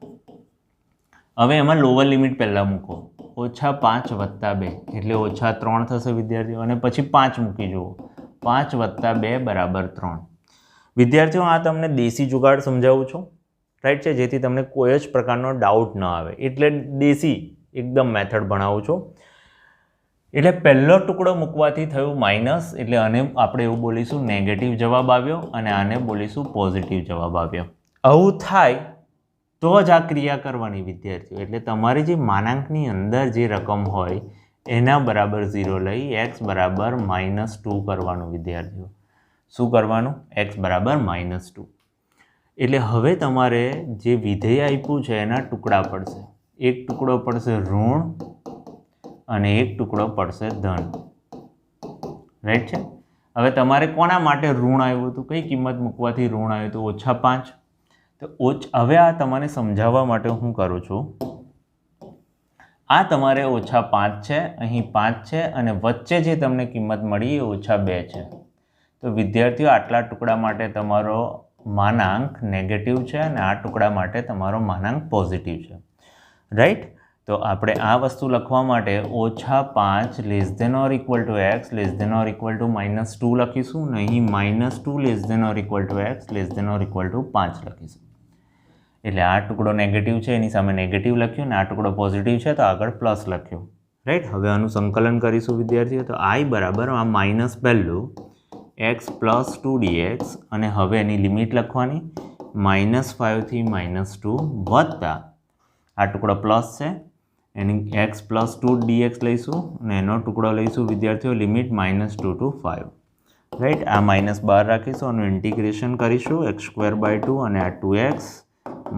હવે એમાં લોવર લિમિટ પહેલાં મૂકો, -5 + 2 એટલે -3 થશે વિદ્યાર્થીઓ. અને પછી 5 મૂકી જુઓ, 5 + 2 = 3. વિદ્યાર્થીઓ આ તમને દેશી જુગાડ સમજાવું છું રાઈટ છે, જેથી તમને કોઈ જ પ્રકારનો ડાઉટ ન આવે. એટલે દેશી એકદમ મેથડ ભણાવું છું. એટલે પહેલો ટુકડો મૂકવાથી થયું માઇનસ, એટલે આને આપણે એવું બોલીશું નેગેટિવ જવાબ આવ્યો અને આને બોલીશું પોઝિટિવ જવાબ આવ્યો. આવું થાય તો જ આ ક્રિયા કરવાની વિદ્યાર્થીઓ. એટલે તમારી જે માનાંકની અંદર જે રકમ હોય એના બરાબર 0 લઈ x બરાબર -2 કરવાનું વિદ્યાર્થીઓ. શું કરવાનું? x બરાબર -2. એટલે હવે તમારે જે વિધેય આપ્યું છે એના ટુકડા પડશે. એક ટુકડો પડશે ઋણ અને એક ટુકડો પડશે ધન. રાઈટ છે. હવે તમારે કોના માટે ઋણ આવ્યું હતું? કઈ કિંમત મૂકવાથી ઋણ આવ્યું હતું? -5. તો હવે આ તમને સમજાવવા માટે હું કરું છું, આ તમારે -5 છે, અહીં 5 છે અને વચ્ચે જે તમને કિંમત મળી એ -2 છે. તો વિદ્યાર્થીઓ આટલા ટુકડા માટે તમારો માનાંક નેગેટિવ છે અને આ ટુકડા માટે તમારો માનાંક પોઝિટિવ છે. રાઈટ. તો આપણે આ વસ્તુ લખવા માટે -5 <= x <= -2 લખીશું અને અહીં -2 <= x <= 5 લખીશું. એટલે આ ટુકડો નેગેટિવ છે એની સામે નેગેટિવ લખ્યું અને આ ટુકડો પોઝિટિવ છે તો આગળ પ્લસ લખ્યું. રાઈટ. હવે આનું સંકલન કરીશું વિદ્યાર્થીઓ. તો i બરાબર આ માઇનસ પહેલું x + 2dx અને હવે એની લિમિટ લખવાની -5 થી -2 વત્તા આ ટુકડો પ્લસ છે એની x + 2dx લઈશું અને એનો ટુકડો લઈશું વિદ્યાર્થીઓ લિમિટ -2 to 5. રાઈટ. આ માઇનસ બહાર રાખીશું, આનું ઇન્ટિગ્રેશન કરીશું x²/2 અને આ 2x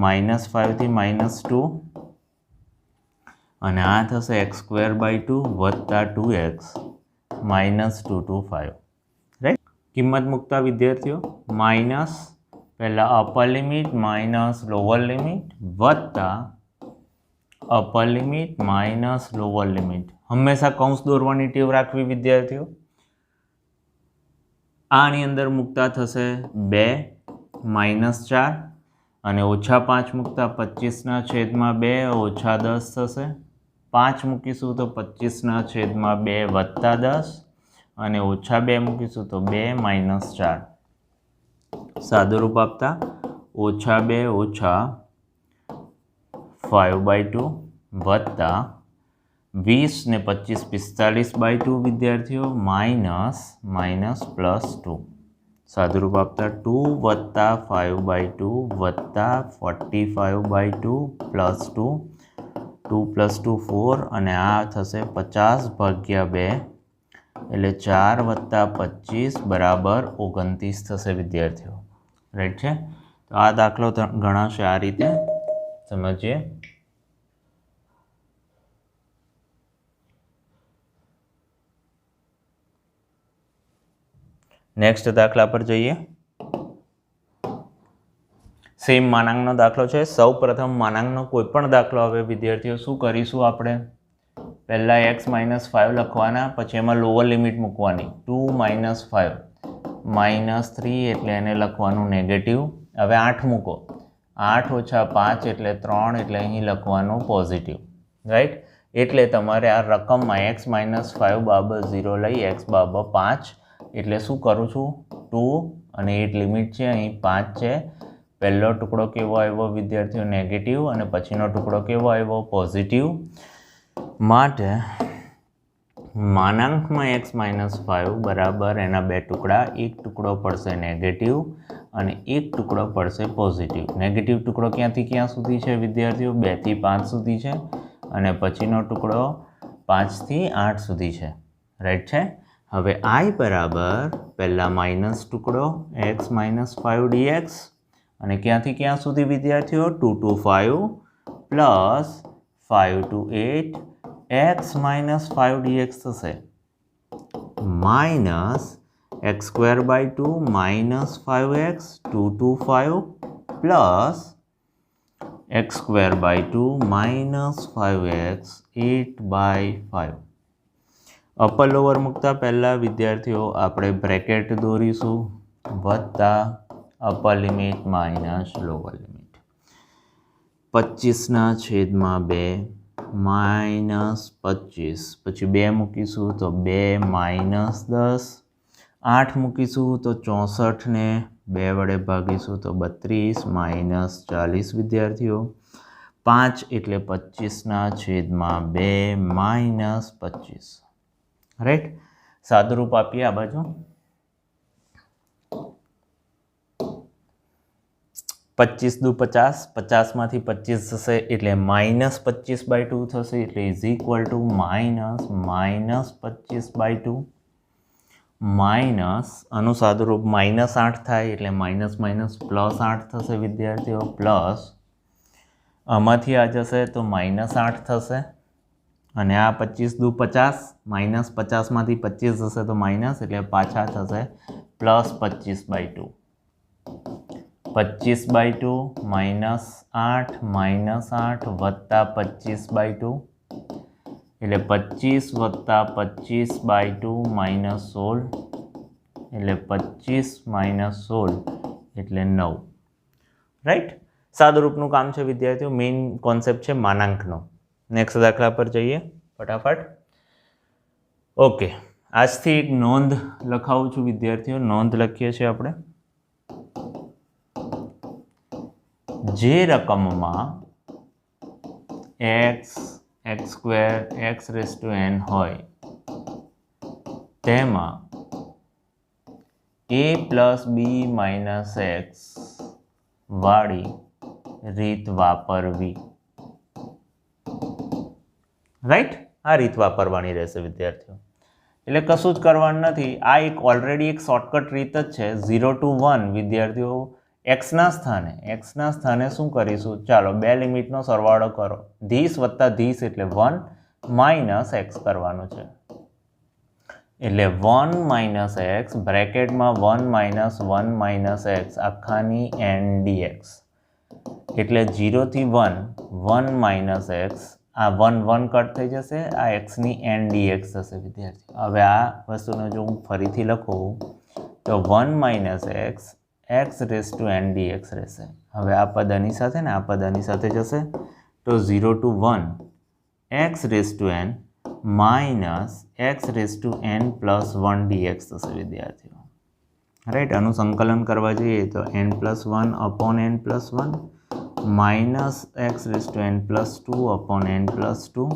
-5 થી -2 અને આ થશે x²/2 વત્તા 2x -2 to 5. રાઈટ. કિંમત મૂકતા વિદ્યાર્થીઓ માઇનસ પહેલાં upper limit minus lower limit વત્તા upper limit minus lower limit. હંમેશા કૌંસ દોરવાની ટેવ રાખવી વિદ્યાર્થીઓ. આની અંદર મૂકતા થશે 2 -4 અને -5 મૂકતા 25/2 -10 થશે. 5 મૂકીશું તો 25/2 વત્તા 10 અને -2 મૂકીશું તો 2 -4. સાદુરૂપ આપતા -2 5/2 વત્તા 20 ને 25 45/2 વિદ્યાર્થીઓ -+2. સાદુરૂપ આપતા 2 વત્તા 5/2 વત્તા 45/2 +2 2 + 2 4 અને આ થશે 50/2 એટલે 4 વત્તા 25 બરાબર 29 થશે વિદ્યાર્થીઓ. રાઈટ છે. તો આ દાખલો ગણાશે આ રીતે. સમજીએ. નેક્સ્ટ દાખલા પર જઈએ. સેમ માનાંકનો દાખલો છે. સૌ પ્રથમ માનાંકનો કોઈ પણ દાખલો આવે વિદ્યાર્થીઓ શું કરીશું આપણે? પહેલાં x - 5 લખવાના, પછી એમાં લોઅર લિમિટ મૂકવાની 2 - 5 -3 એટલે એને લખવાનું નેગેટિવ. હવે 8 મૂકો 8 - 5 એટલે 3 એટલે અહીં લખવાનું પોઝિટિવ. રાઈટ. એટલે તમારે આ રકમમાં x - 5 બરાબર 0 લઈ x બરાબર 5 એટલે શું કરું છું 2 અને 8 લિમિટ છે અહીં 5 છે. પહેલો ટુકડો કેવો આવ્યો વિદ્યાર્થીઓ? નેગેટિવ અને પછીનો ટુકડો કેવો આવ્યો? પોઝિટિવ. માટે માનાંકમાં x - 5 બરાબર એના બે ટુકડા, એક ટુકડો પડશે નેગેટિવ અને એક ટુકડો પડશે પોઝિટિવ. નેગેટિવ ટુકડો ક્યાંથી ક્યાં સુધી છે વિદ્યાર્થીઓ? 2 થી 5 સુધી છે અને પછીનો ટુકડો 5 થી 8 સુધી છે. રાઈટ છે. હવે i બરાબર પહેલાં માઇનસ ટુકડો x - 5 dx અને ક્યાંથી ક્યાં સુધી વિદ્યાર્થીઓ? 2 to 5 plus 5 to 8 x - 5 dx થશે minus x²/2 -5x 2 to 5 plus x²/2 -5x 8/5. Upper lower મૂકતા પહેલાં વિદ્યાર્થીઓ આપણે બ્રેકેટ દોરીશું વત્તા upper limit minus lower limit 25/2 -25 પછી 2 મૂકીશું તો 2 -10 8 મૂકીશું તો 64 ને 2 વડે ભાગીશું તો 32 માઇનસ 40 વિદ્યાર્થીઓ 5 એટલે 25/2 માઇનસ 25 રાઈટ સાદુરૂપ આપીએ આ બાજુ 25 દુ 50 50માંથી 25 જશે એટલે -25/2 થશે એટલે ઇઝ ઇક્વલ ટુ -25/2 માઇનસ આનું સાદુરૂપ -8 થાય એટલે +8 થશે વિદ્યાર્થીઓ પ્લસ આમાંથી આ જશે તો -8 થશે અને આ 25 દુ 50 -50માંથી 25 જશે તો માઇનસ એટલે પાછા થશે +25/2 25/2 -8 -8 વત્તા 25/2 એટલે 25 વત્તા 25/2 -16 એટલે 25 -16 એટલે 9 રાઈટ સાદુરૂપનું કામ છે વિદ્યાર્થીઓ મેઇન કોન્સેપ્ટ છે માનાંકનો નેક્સ્ટ દાખલા પર જઈએ ફટાફટ ઓકે આજથી એક નોંધ લખાવું છું વિદ્યાર્થીઓ નોંધ લખીએ છીએ આપણે જે રકમમાં x x² x⁻n હોય તેમાં a + b - x વાળી રીત વાપરવી રાઈટ આ રીત વાપરવાની રહેશે વિદ્યાર્થીઓ એટલે કશું જ કરવાનું નથી આ એક ઓલરેડી એક શોર્ટકટ રીત જ છે 0 to 1 વિદ્યાર્થીઓ એક્સના સ્થાને શું કરીશું ચાલો બે લિમિટનો સરવાળો કરો ધીસ વત્તા ધીસ એટલે 1 માઇનસ એક્સ કરવાનું છે એટલે 1 - x બ્રેકેટમાં 1 - x આખાની n dx એટલે 0 થી 1 1 - x આ 1 1 કટ થઈ જશે આ એક્સની n dx થશે વિદ્યાર્થી હવે આ વસ્તુને જો હું ફરીથી લખું તો 1 - x x⁻n dx રહેશે હવે આ પદ આની સાથે ને આ પદ આની સાથે જશે તો 0 to 1 x⁻n - x⁻n + 1 dx થશે વિદ્યાર્થીઓ રાઈટ આનું સંકલન કરવા જઈએ તો n + 1 upon n + 1 minus x⁻n + 2 upon n + 2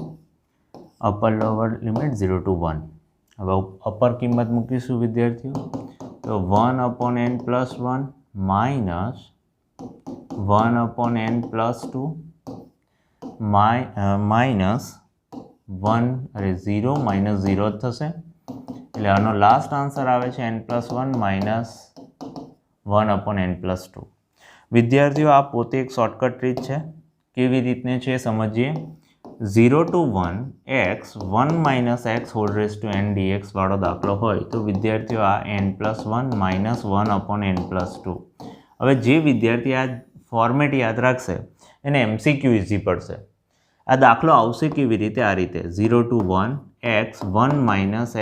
upper lower limit 0 to 1 હવે અપર કિંમત મૂકીશું વિદ્યાર્થીઓ તો 1 upon n + 1 minus 1 upon n + 2 minus 1 અરે 0 minus 0 થશે એટલે આનો લાસ્ટ આન્સર આવે છે n + 1 minus 1 upon n + 2 વિદ્યાર્થીઓ આ પોતે એક શોર્ટકટ રીત છે કેવી રીતને છે સમજીએ 0 to 1 x 1 - x⁻n dx વાળો દાખલો હોય તો વિદ્યાર્થીઓ આ n + 1 minus 1 upon n + 2 હવે જે વિદ્યાર્થી આ ફોર્મેટ યાદ રાખશે એને MCQ ઇઝી પડશે આ દાખલો આવશે કેવી રીતે આ રીતે 0 to 1 x 1 -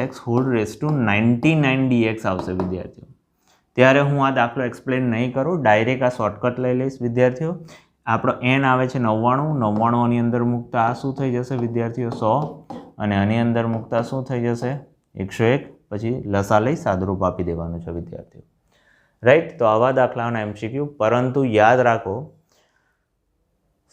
x⁻99 dx આવશે વિદ્યાર્થીઓ ત્યારે હું આ દાખલો એક્સપ્લેન નહીં કરું ડાયરેક્ટ આ શોર્ટકટ લઈ લઈશ વિદ્યાર્થીઓ આપણો n આવે છે 99 આની અંદર મૂકતા આ શું થઈ જશે વિદ્યાર્થીઓ 100 અને આની અંદર મૂકતા શું થઈ જશે 101 પછી લસા લઈ સાદુરૂપ આપી દેવાનું છે વિદ્યાર્થીઓ રાઈટ તો આવા દાખલાઓના MCQ પરંતુ યાદ રાખો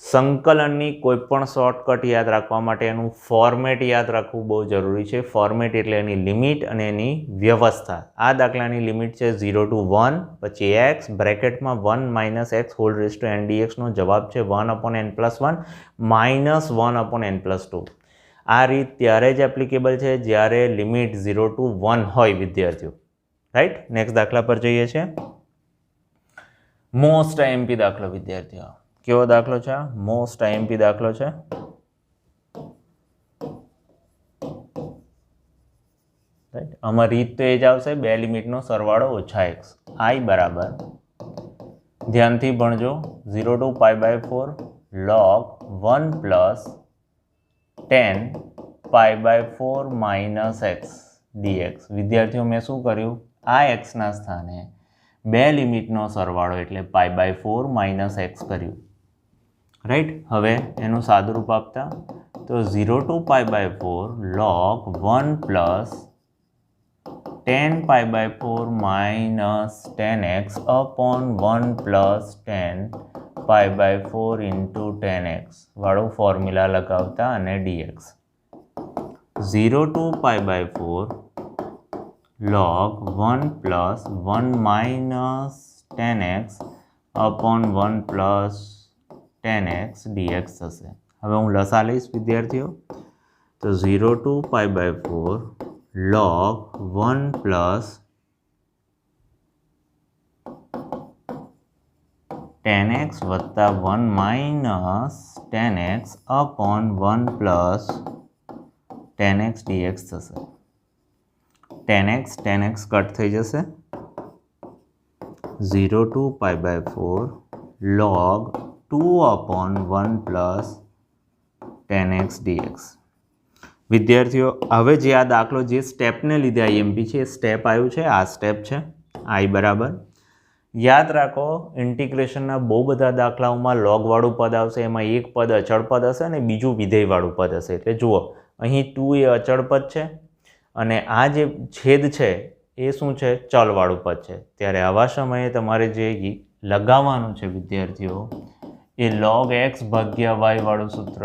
સંકલનની કોઈ પણ શોર્ટકટ યાદ રાખવા માટે એનું ફોર્મેટ યાદ રાખવું બહુ જરૂરી છે ફોર્મેટ એટલે એની લિમિટ અને એની વ્યવસ્થા આ દાખલાની લિમિટ છે 0 to 1 પછી x બ્રેકેટમાં 1 - x⁻n dx નો જવાબ છે 1 upon n + 1 minus 1 upon n + 2 આ રીત ત્યારે જ એપ્લિકેબલ છે જ્યારે લિમિટ 0 to 1 હોય વિદ્યાર્થીઓ રાઈટ નેક્સ્ટ દાખલા પર જઈએ છીએ મોસ્ટ IMP દાખલો વિદ્યાર્થીઓ કેવો દાખલો છે મોસ્ટ IMP દાખલો છે રાઈટ આમાં રીત તો એ જ આવશે બે લિમિટનો સરવાળો ઓછા x i બરાબર ધ્યાનથી ભણજો 0 to π/4 log 1 + 10 π/4 - x dx વિદ્યાર્થીઓ મેં શું કર્યું આ x ના સ્થાને બે લિમિટનો સરવાળો એટલે π/4 - x કર્યું રાઈટ હવે એનું સાદુરૂપ આપતા તો 0 to π/4 log 1 + 10π/4 minus 10x upon 1 plus 10π/4 into 10x વાળું ફોર્મ્યુલા લગાવતા અને dx 0 to π/4 log 1 plus 1 minus 10x upon 1 plus 10x dx થશે. હવે હું લસા લઈશ વિદ્યાર્થીઓ. તો 0 to π/4 log 1 plus 10x વત્તા 1 minus 10x upon 1 plus 10x dx થશે. 10x કટ થઈ જશે. 0 to π/4 log 2 upon 1 plus 10x dx. વિદ્યાર્થીઓ હવે જે આ દાખલો જે સ્ટેપને લીધે આઈએમપી છે એ સ્ટેપ આવ્યું છે, આ સ્ટેપ છે આઈ બરાબર. યાદ રાખો ઇન્ટિગ્રેશનના બહુ બધા દાખલાઓમાં લોગવાળું પદ આવશે, એમાં એક પદ અચળ પદ હશે અને બીજું વિધેયવાળું પદ હશે. એટલે જુઓ અહીં 2 એ અચળ પદ છે અને આ જે છેદ છે એ શું છે? ચલવાળું પદ છે. ત્યારે આવા સમયે તમારે જે લગાવવાનું છે વિદ્યાર્થીઓ એ log x ભાગ્યા y વાળું સૂત્ર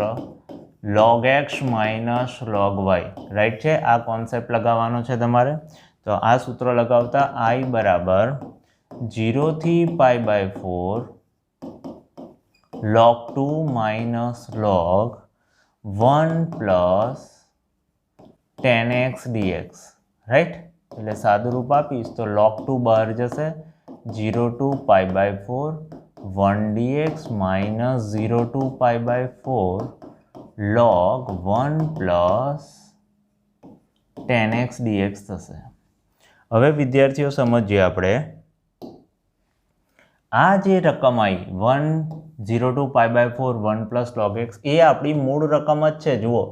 log x minus log y, right છે? આ કોન્સેપ્ટ લગાવવાનો છે તમારે. તો આ સૂત્ર લગાવતા i બરાબર 0 થી π/4 log 2 minus log 1 plus 10x dx, right? એટલે સાદું રૂપ આપીશ તો log 2 બહાર જશે. 0 to π/4 1 dx minus 0 to π/4 log 1 plus 10x dx થશે. હવે વિદ્યાર્થીઓ સમજીએ આપણે આ જે રકમ આવી 0 to π/4 1 plus log x એ આપણી મૂળ રકમ જ છે જુઓ.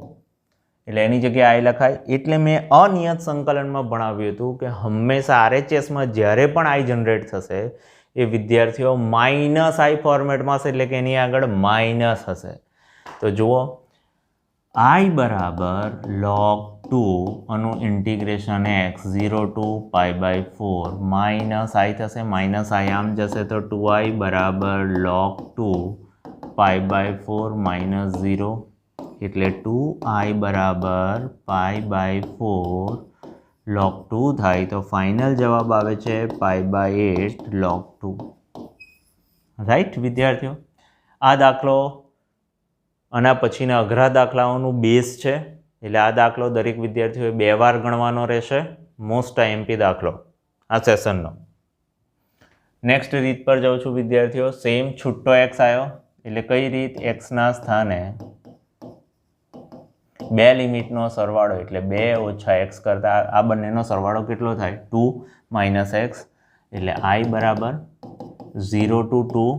એટલે એની જગ્યાએ આઈ લખાય. એટલે મેં અનિયત સંકલનમાં ભણાવ્યું હતું કે હંમેશા RHSમાં જ્યારે પણ આઈ જનરેટ થશે એ વિદ્યાર્થીઓ માઇનસ આઈ ફોર્મેટમાં હશે, એટલે કે એની આગળ માઇનસ હશે. તો જુઓ i બરાબર log 2 આનું integration x 0 to π/4 minus i થશે. માઇનસ i આમ જશે તો 2i બરાબર log 2 π/4 માઇનસ 0 એટલે 2i બરાબર π/4 log 2 થાય. તો ફાઇનલ જવાબ આવે છે π/8 log 2, રાઈટ વિદ્યાર્થીઓ? આ દાખલો આના પછીના અઘરા દાખલાઓનું બેઝ છે. એટલે આ દાખલો દરેક વિદ્યાર્થીઓએ 2 વાર ગણવાનો રહેશે. મોસ્ટ આઈએમપી દાખલો આ સેશનનો. નેક્સ્ટ રીત પર જાઉં છું વિદ્યાર્થીઓ. સેમ છૂટો એક્સ આવ્યો એટલે કઈ રીત? એક્સના સ્થાને 2 લિમિટનો સરવાળો એટલે 2 ઓછા એક્સ કરતાં આ બંનેનો સરવાળો કેટલો થાય? 2 માઇનસ એક્સ. એટલે આઈ બરાબર 0 to 2.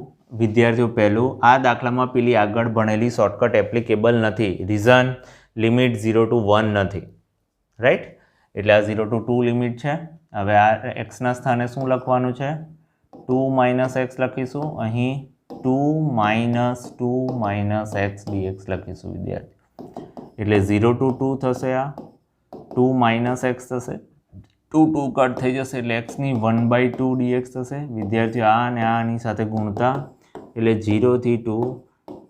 વિદ્યાર્થીઓ પહેલું આ દાખલામાં પેલી આગળ ભણેલી શોર્ટકટ એપ્લિકેબલ નથી. રીઝન લિમિટ 0 to 1 નથી, રાઈટ? એટલે આ 0 to 2 લિમિટ છે. હવે આ એક્સના સ્થાને શું લખવાનું છે? 2 માઇનસ એક્સ લખીશું. અહીં 2 માઇનસ એક્સ dx લખીશું વિદ્યાર્થી. એટલે 0 to 2 થશે. આ 2 માઇનસ એક્સ થશે. 2 કટ થઈ જશે એટલે એક્સની 1/2 dx થશે. વિદ્યાર્થીઓ આ અને આની સાથે ગુણતા એટલે 0 થી 2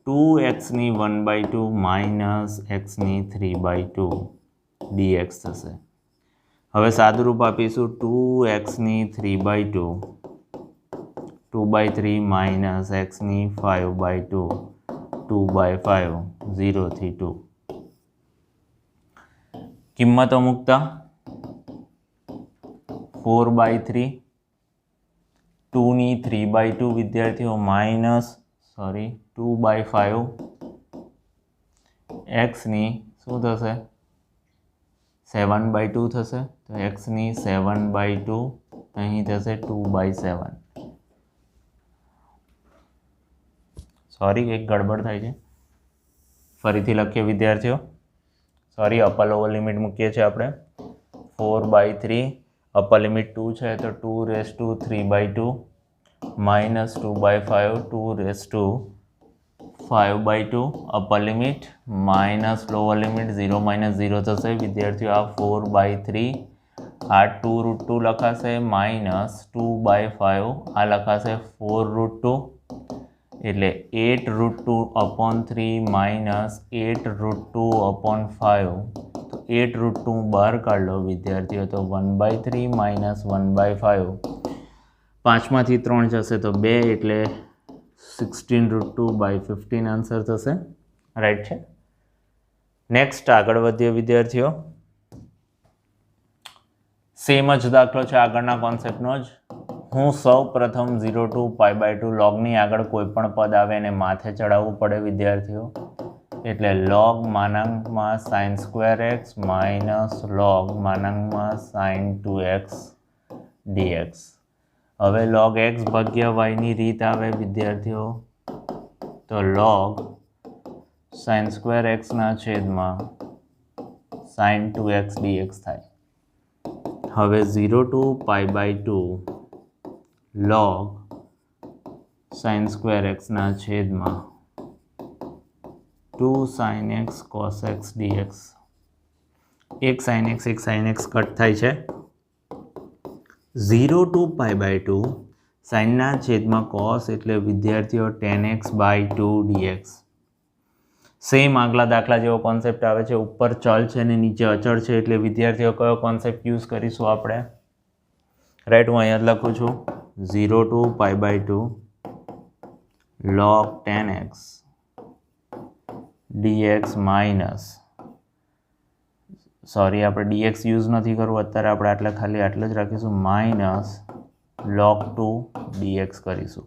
2xની 1/2 માઇનસ એક્સની 3/2 dx થશે. હવે સાદુરૂપ આપીશું 2xની 3/2 2/3 માઇનસ એક્સની 5/2 2/5 0 થી 2. કિંમતો મૂકતા 4/3 2ની 3/2 વિદ્યાર્થીઓ માઇનસ 2/5 એક્સની શું થશે? 7/2 થશે. તો એક્સની 7/2 અહીં થશે 2/7. એક ગડબડ થાય છે. ફરીથી લખીએ વિદ્યાર્થીઓ. અપર લોઅર લિમિટ મૂકીએ છીએ આપણે. 4/3 અપર લિમિટ 2 છે તો 2^3/2 minus 2/5 2^5/2 upper limit minus lower limit 0 - 0 થશે વિદ્યાર્થીઓ. આ 4/3 આ 2√2 લખાશે -2/5 આ લખાશે 4√2 એટલે 8√2/3 -8√2/5 તો 8√2 બહાર કાઢ લો વિદ્યાર્થીઓ તો 1/3 -1/5 5માંથી 3 જશે તો 2 એટલે 16√2/15 આન્સર થશે રાઈટ છે. નેક્સ્ટ આગળ વધીએ વિદ્યાર્થીઓ. સેમ જ દાખલો છે આગળના કોન્સેપ્ટનો જ. હું સૌ પ્રથમ 0 to π/2 લોગની આગળ કોઈ પણ પદ આવે એને માથે ચડાવવું પડે વિદ્યાર્થીઓ એટલે log માનાંકમાં sin² x minus log માનાંકમાં sin 2x dx. હવે log x ભાગ્યા y ની રીત આવે વિદ્યાર્થીઓ તો log sin² x ના છેદમાં sin 2x dx થાય. હવે 0 to π/2 log sin² x ના છેદમાં 2 sin x cos x dx. એક sin x કટ થાય છે. 0 to π/2 sin ના છેદમાં cos એટલે વિદ્યાર્થીઓ tan x/2 dx. સેમ આગલા દાખલા જેવો કોન્સેપ્ટ આવે છે. ઉપર ચલ છે ને નીચે અચળ છે એટલે વિદ્યાર્થીઓ કયો કોન્સેપ્ટ યુઝ કરીશું આપણે રાઈટ હું અહીંયા લખું છું 0 to π/2 log tan x dx minus sorry આપણે dx યુઝ નથી કરવું અત્યારે આપણે ખાલી આટલે જ રાખીશું માઇનસ log 2 dx કરીશું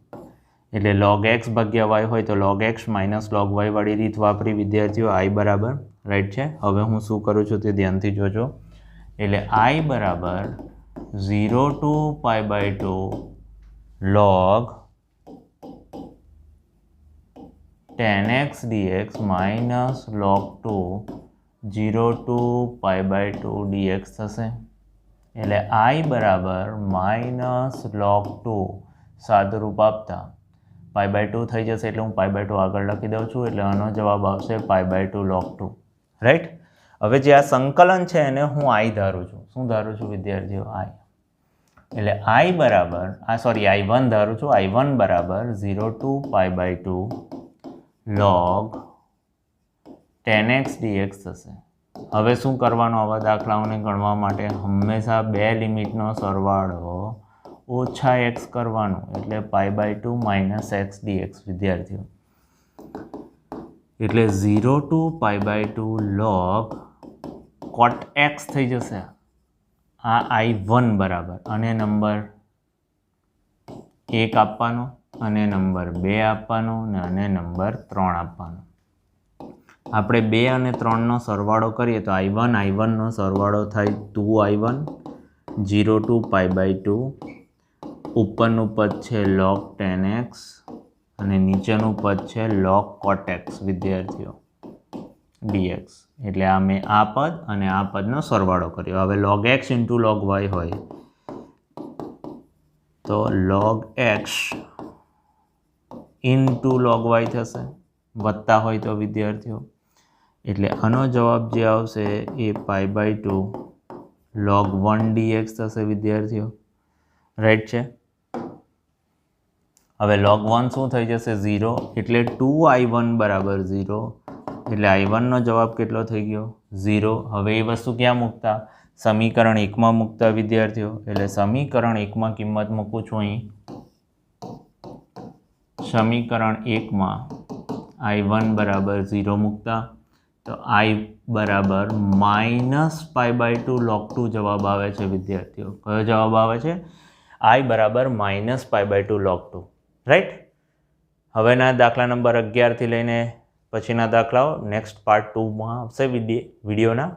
એટલે log x ભાગ્યા y હોય તો log x minus log y વાળી રીત વાપરી વિદ્યાર્થીઓ i બરાબર રાઈટ છે. હવે હું શું કરું છું તે ધ્યાનથી જોજો એટલે i બરાબર 0 to π/2 log tan x dx minus log 2 0 to π/2 dx થશે એટલે i બરાબર માઇનસ log 2 સાદુરૂપ આપતા π/2 થઈ જશે એટલે હું π/2 આગળ લખી દઉં છું એટલે આનો જવાબ આવશે π/2 log 2 રાઈટ. હવે જે આ સંકલન છે એને હું i ધારું છું. શું ધારું છું વિદ્યાર્થીઓ i એટલે i બરાબર i1 ધારું છું i1 બરાબર 0 to π/2 log tan x dx થશે. હવે શું કરવાનું આવા દાખલાઓને ગણવા માટે હંમેશા બે લિમિટનો સરવાળો ઓછા x કરવાનું એટલે π/2 માઇનસ x dx વિદ્યાર્થીઓ એટલે 0 to π/2 log cot x થઈ જશે. આ i1 બરાબર અને નંબર 1 આપવાનો અને નંબર 2 આપવાનો અને નંબર 3 આપવાનો. આપણે 2 અને 3નો સરવાળો કરીએ તો i1નો સરવાળો થાય 2i1 0 to π/2 ઉપરનું પદ છે log tan x અને નીચેનું પદ છે log cot x વિદ્યાર્થીઓ dx એટલે આ મેં આ પદ અને આ પદનો સરવાળો કર્યો. હવે log x into log y હોય તો log x into log y થશે વત્તા હોય તો વિદ્યાર્થીઓ એટલે આનો જવાબ જે આવશે એ π/2 log 1 dx થશે વિદ્યાર્થીઓ રાઈટ છે. હવે log 1 શું થઈ જશે 0 એટલે 2i1 બરાબર 0 એટલે i1નો જવાબ કેટલો થઈ ગયો 0. હવે એ વસ્તુ ક્યાં મૂકતા સમીકરણ 1માં મૂકતા વિદ્યાર્થીઓ એટલે સમીકરણ 1માં કિંમત મૂકું છું અહીં સમીકરણ 1માં i1 બરાબર 0 મૂકતા તો i બરાબર -π/2 log 2 જવાબ આવે છે વિદ્યાર્થીઓ. કયો જવાબ આવે છે i બરાબર -π/2 log 2 રાઈટ. હવેના દાખલા નંબર 11 થી લઈને પછીના દાખલાઓ નેક્સ્ટ પાર્ટ 2માં આવશે વિડીયોના.